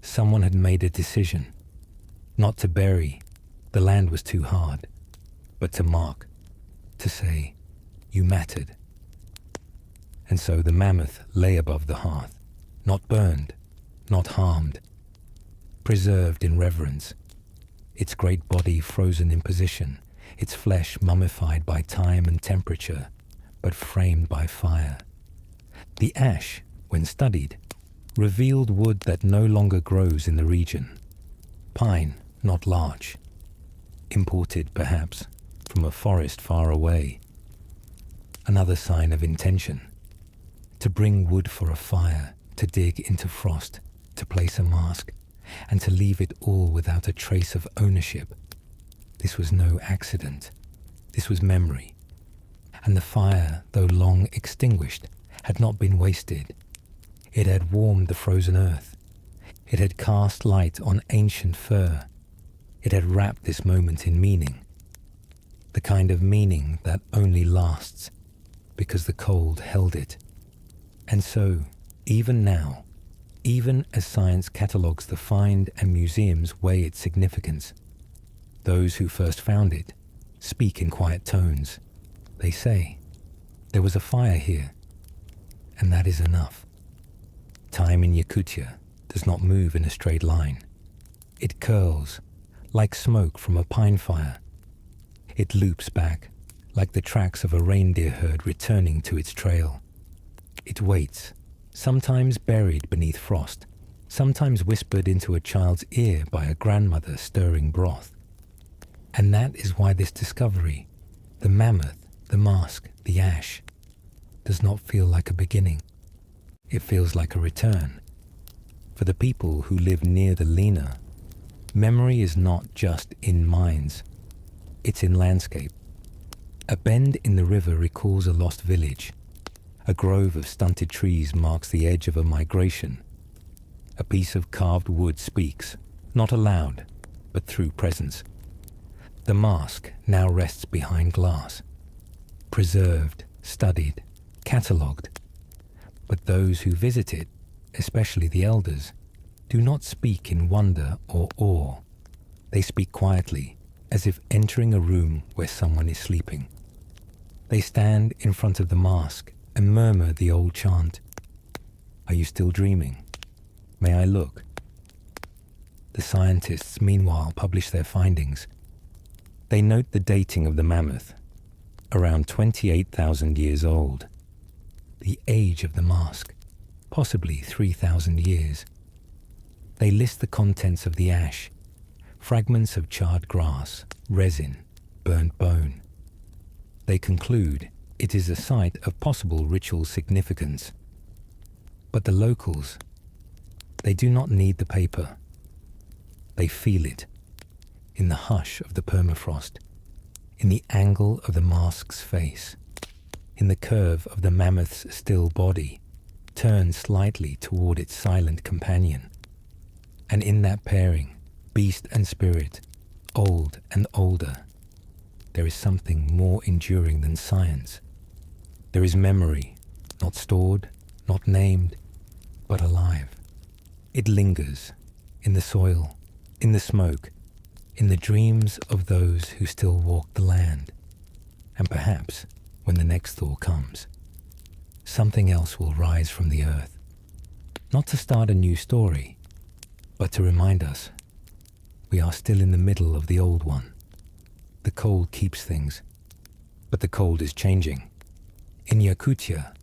Someone had made a decision. Not to bury, the land was too hard, but to mark, to say, you mattered. And so the mammoth lay above the hearth, not burned, not harmed, preserved in reverence, its great body frozen in position, its flesh mummified by time and temperature, but framed by fire. The ash, when studied, revealed wood that no longer grows in the region. Pine, not larch. Imported, perhaps, from a forest far away. Another sign of intention. To bring wood for a fire, to dig into frost, to place a mask, and to leave it all without a trace of ownership. This was no accident. This was memory. And the fire, though long extinguished, had not been wasted. It had warmed the frozen earth. It had cast light on ancient fur. It had wrapped this moment in meaning. The kind of meaning that only lasts because the cold held it. And so, even now, even as science catalogues the find and museums weigh its significance, those who first found it speak in quiet tones. They say, there was a fire here, and that is enough. Time in Yakutia does not move in a straight line. It curls, like smoke from a pine fire. It loops back, like the tracks of a reindeer herd returning to its trail. It waits, sometimes buried beneath frost, sometimes whispered into a child's ear by a grandmother stirring broth. And that is why this discovery, the mammoth, the mask, the ash, does not feel like a beginning. It feels like a return. For the people who live near the Lena, memory is not just in minds, it's in landscape. A bend in the river recalls a lost village. A grove of stunted trees marks the edge of a migration. A piece of carved wood speaks, not aloud, but through presence. The mask now rests behind glass, preserved, studied, catalogued. But those who visit it, especially the elders, do not speak in wonder or awe. They speak quietly, as if entering a room where someone is sleeping. They stand in front of the mask and murmur the old chant. Are you still dreaming? May I look? The scientists, meanwhile, publish their findings. They note the dating of the mammoth, around 28,000 years old. The age of the mask, possibly 3,000 years. They list the contents of the ash, fragments of charred grass, resin, burnt bone. They conclude it is a site of possible ritual significance. But the locals, they do not need the paper. They feel it, in the hush of the permafrost, in the angle of the mask's face, in the curve of the mammoth's still body, turned slightly toward its silent companion. And in that pairing, beast and spirit, old and older, there is something more enduring than science. There is memory, not stored, not named, but alive. It lingers in the soil, in the smoke, in the dreams of those who still walk the land. And perhaps, when the next thaw comes, something else will rise from the earth, not to start a new story, but to remind us we are still in the middle of the old one. The cold keeps things, but the cold is changing. In Yakutia,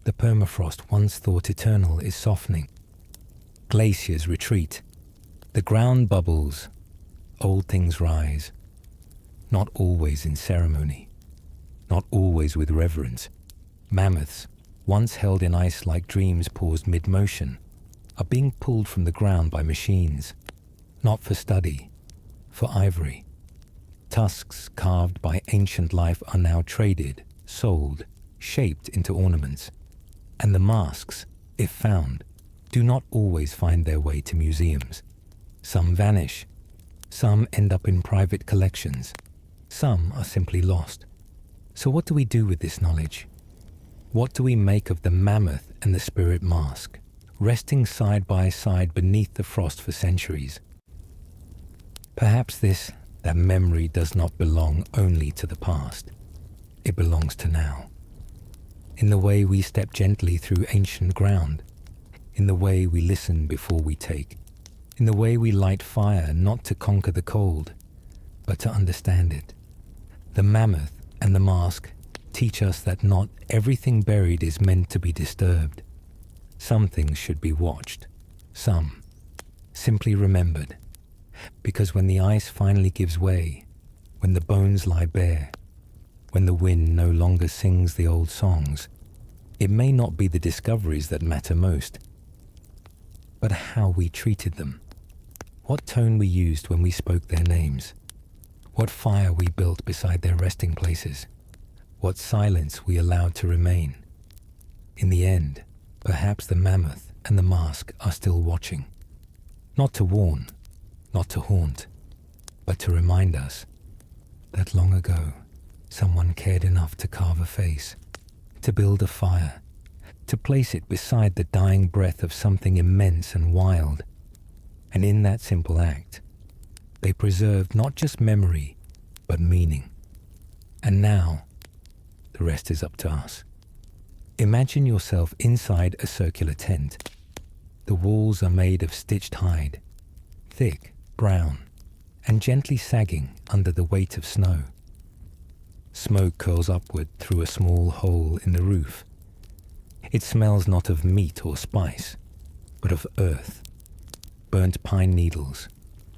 the permafrost once thought eternal is softening. Glaciers retreat, the ground bubbles, old things rise, not always in ceremony, not always with reverence. Mammoths, once held in ice like dreams paused mid-motion, are being pulled from the ground by machines, not for study, for ivory. Tusks carved by ancient life are now traded, sold, shaped into ornaments. And the masks, if found, do not always find their way to museums. Some vanish, some end up in private collections, some are simply lost. So what do we do with this knowledge? What do we make of the mammoth and the spirit mask, resting side by side beneath the frost for centuries? Perhaps that memory does not belong only to the past. It belongs to now. In the way we step gently through ancient ground, in the way we listen before we take, in the way we light fire not to conquer the cold, but to understand it. The mammoth and the mask teach us that not everything buried is meant to be disturbed. Some things should be watched, some simply remembered. Because when the ice finally gives way, when the bones lie bare, when the wind no longer sings the old songs, it may not be the discoveries that matter most, but how we treated them, what tone we used when we spoke their names, what fire we built beside their resting places, what silence we allowed to remain. In the end, perhaps the mammoth and the mask are still watching, not to warn, not to haunt, but to remind us that long ago someone cared enough to carve a face, to build a fire, to place it beside the dying breath of something immense and wild. And in that simple act, they preserved not just memory, but meaning. And now, the rest is up to us. Imagine yourself inside a circular tent. The walls are made of stitched hide, thick, brown, and gently sagging under the weight of snow. Smoke curls upward through a small hole in the roof. It smells not of meat or spice, but of earth, burnt pine needles,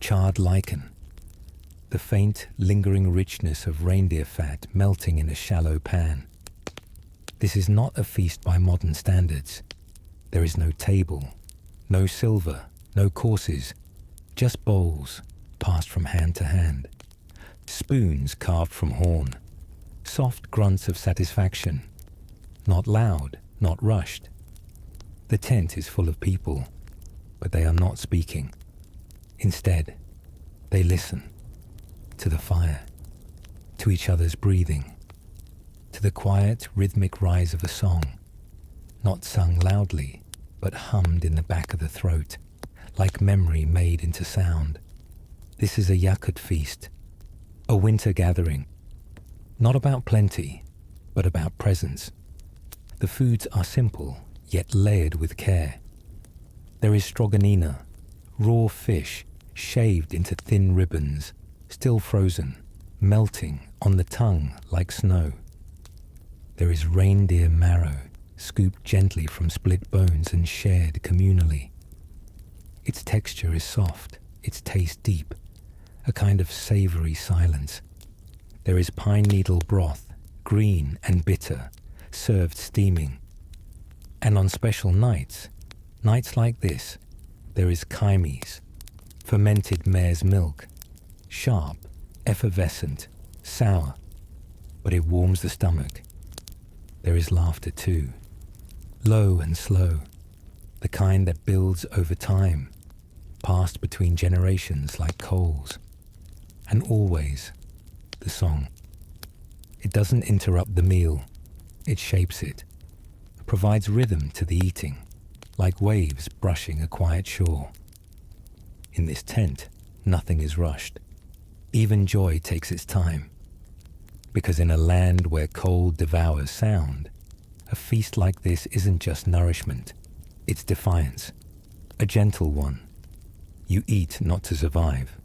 charred lichen, the faint, lingering richness of reindeer fat melting in a shallow pan. This is not a feast by modern standards. There is no table, no silver, no courses, just bowls passed from hand to hand, spoons carved from horn, soft grunts of satisfaction, not loud, not rushed. The tent is full of people, but they are not speaking. Instead, they listen to the fire, to each other's breathing, to the quiet, rhythmic rise of a song, not sung loudly, but hummed in the back of the throat, like memory made into sound. This is a Yakut feast, a winter gathering, not about plenty, but about presence. The foods are simple, yet layered with care. There is stroganina, raw fish shaved into thin ribbons, still frozen, melting on the tongue like snow. There is reindeer marrow, scooped gently from split bones and shared communally. Its texture is soft, its taste deep, a kind of savory silence. There is pine needle broth, green and bitter, served steaming. And on special nights like this, there is kaimis, fermented mare's milk, sharp, effervescent, sour, but it warms the stomach. There is laughter too, low and slow, the kind that builds over time, passed between generations like coals. And always, the song. It doesn't interrupt the meal, it shapes it, provides rhythm to the eating, like waves brushing a quiet shore. In this tent, nothing is rushed. Even joy takes its time. Because in a land where cold devours sound, a feast like this isn't just nourishment, it's defiance, a gentle one. You eat not to survive,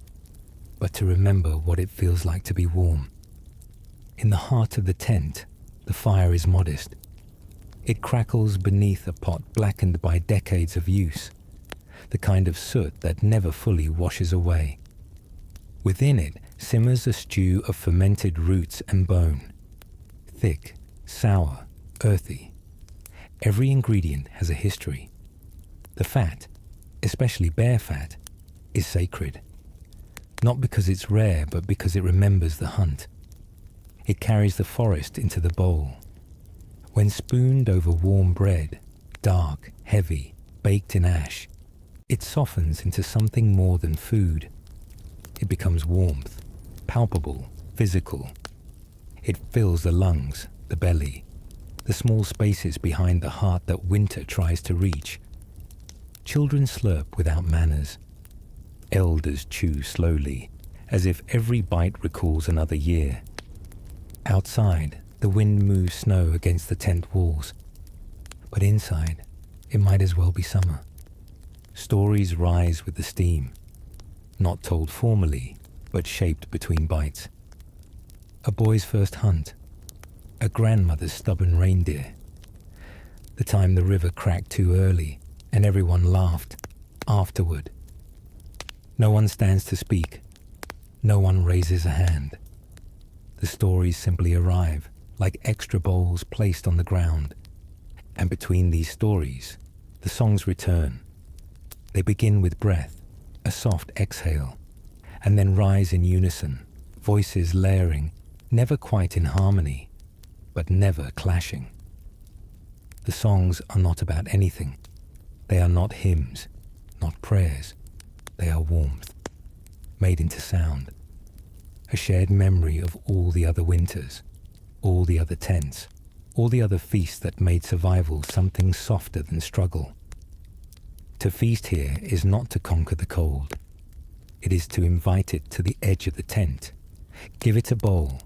but to remember what it feels like to be warm. In the heart of the tent, the fire is modest. It crackles beneath a pot blackened by decades of use, the kind of soot that never fully washes away. Within it simmers a stew of fermented roots and bone. Thick, sour, earthy. Every ingredient has a history. The fat, especially bear fat, is sacred. Not because it's rare, but because it remembers the hunt. It carries the forest into the bowl. When spooned over warm bread, dark, heavy, baked in ash, it softens into something more than food. It becomes warmth, palpable, physical. It fills the lungs, the belly, the small spaces behind the heart that winter tries to reach. Children slurp without manners. Elders chew slowly, as if every bite recalls another year. Outside, the wind moves snow against the tent walls. But inside, it might as well be summer. Stories rise with the steam, not told formally, but shaped between bites. A boy's first hunt, a grandmother's stubborn reindeer. The time the river cracked too early and everyone laughed afterward. No one stands to speak. No one raises a hand. The stories simply arrive, like extra bowls placed on the ground. And between these stories, the songs return. They begin with breath, a soft exhale, and then rise in unison, voices layering, never quite in harmony, but never clashing. The songs are not about anything. They are not hymns, not prayers. They are warmth, made into sound. A shared memory of all the other winters, all the other tents, all the other feasts that made survival something softer than struggle. To feast here is not to conquer the cold. It is to invite it to the edge of the tent, give it a bowl,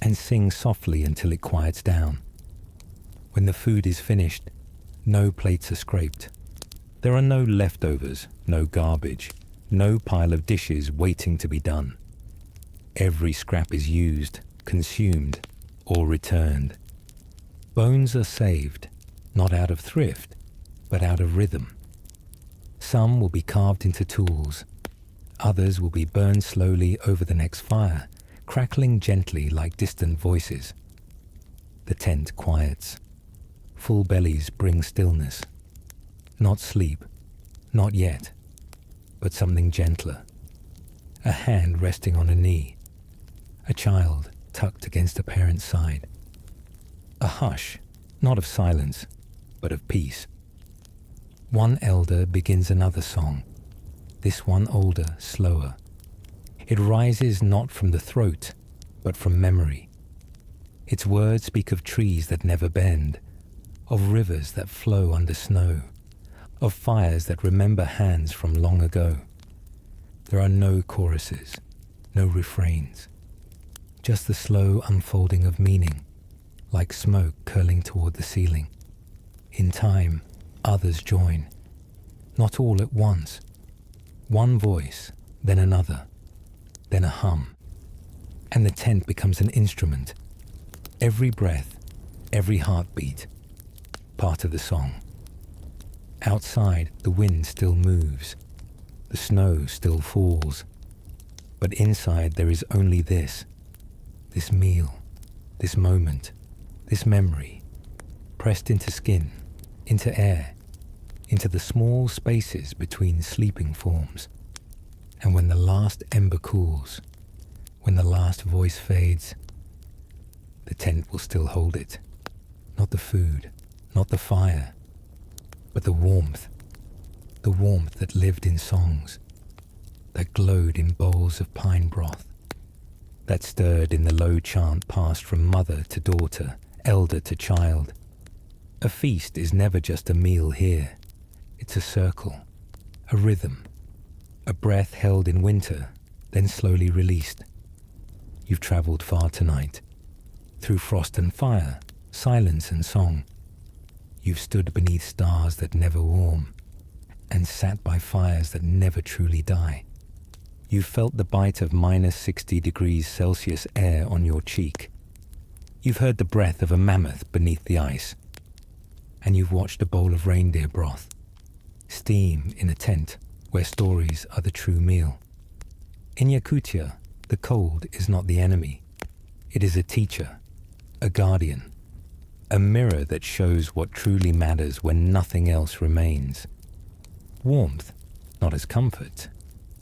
and sing softly until it quiets down. When the food is finished, no plates are scraped. There are no leftovers, no garbage, no pile of dishes waiting to be done. Every scrap is used, consumed, or returned. Bones are saved, not out of thrift, but out of rhythm. Some will be carved into tools. Others will be burned slowly over the next fire, crackling gently like distant voices. The tent quiets. Full bellies bring stillness. Not sleep, not yet, but something gentler. A hand resting on a knee. A child tucked against a parent's side. A hush, not of silence, but of peace. One elder begins another song. this one older, slower. It rises not from the throat, but from memory. Its words speak of trees that never bend, of rivers that flow under snow, of fires that remember hands from long ago. There are no choruses, no refrains, just the slow unfolding of meaning, like smoke curling toward the ceiling. In time, others join, not all at once. One voice, then another, then a hum, and the tent becomes an instrument. Every breath, every heartbeat, part of the song. Outside, the wind still moves, the snow still falls, but inside there is only this meal, this moment, this memory, pressed into skin, into air, into the small spaces between sleeping forms. And when the last ember cools, when the last voice fades, the tent will still hold it. Not the food, not the fire, but the warmth that lived in songs, that glowed in bowls of pine broth, that stirred in the low chant passed from mother to daughter, elder to child. A feast is never just a meal here. It's a circle, a rhythm, a breath held in winter, then slowly released. You've traveled far tonight, through frost and fire, silence and song. You've stood beneath stars that never warm, and sat by fires that never truly die. You've felt the bite of -60 degrees Celsius air on your cheek. You've heard the breath of a mammoth beneath the ice. And you've watched a bowl of reindeer broth steam in a tent where stories are the true meal. In Yakutia, the cold is not the enemy. It is a teacher, a guardian, a mirror that shows what truly matters when nothing else remains. Warmth, not as comfort,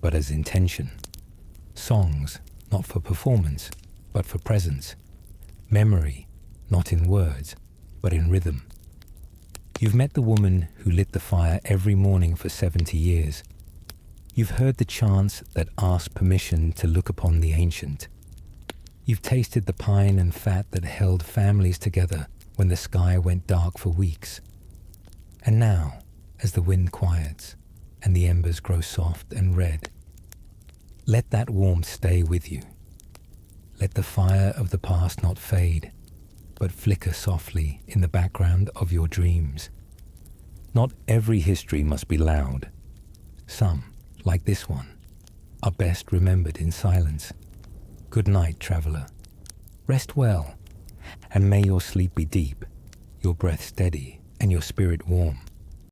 but as intention. Songs, not for performance, but for presence. Memory, not in words, but in rhythm. You've met the woman who lit the fire every morning for 70 years. You've heard the chants that asked permission to look upon the ancient. You've tasted the pine and fat that held families together when the sky went dark for weeks. And now, as the wind quiets and the embers grow soft and red, let that warmth stay with you. Let the fire of the past not fade, but flicker softly in the background of your dreams. Not every history must be loud. Some, like this one, are best remembered in silence. Good night, traveler. Rest well, and may your sleep be deep, your breath steady, and your spirit warm.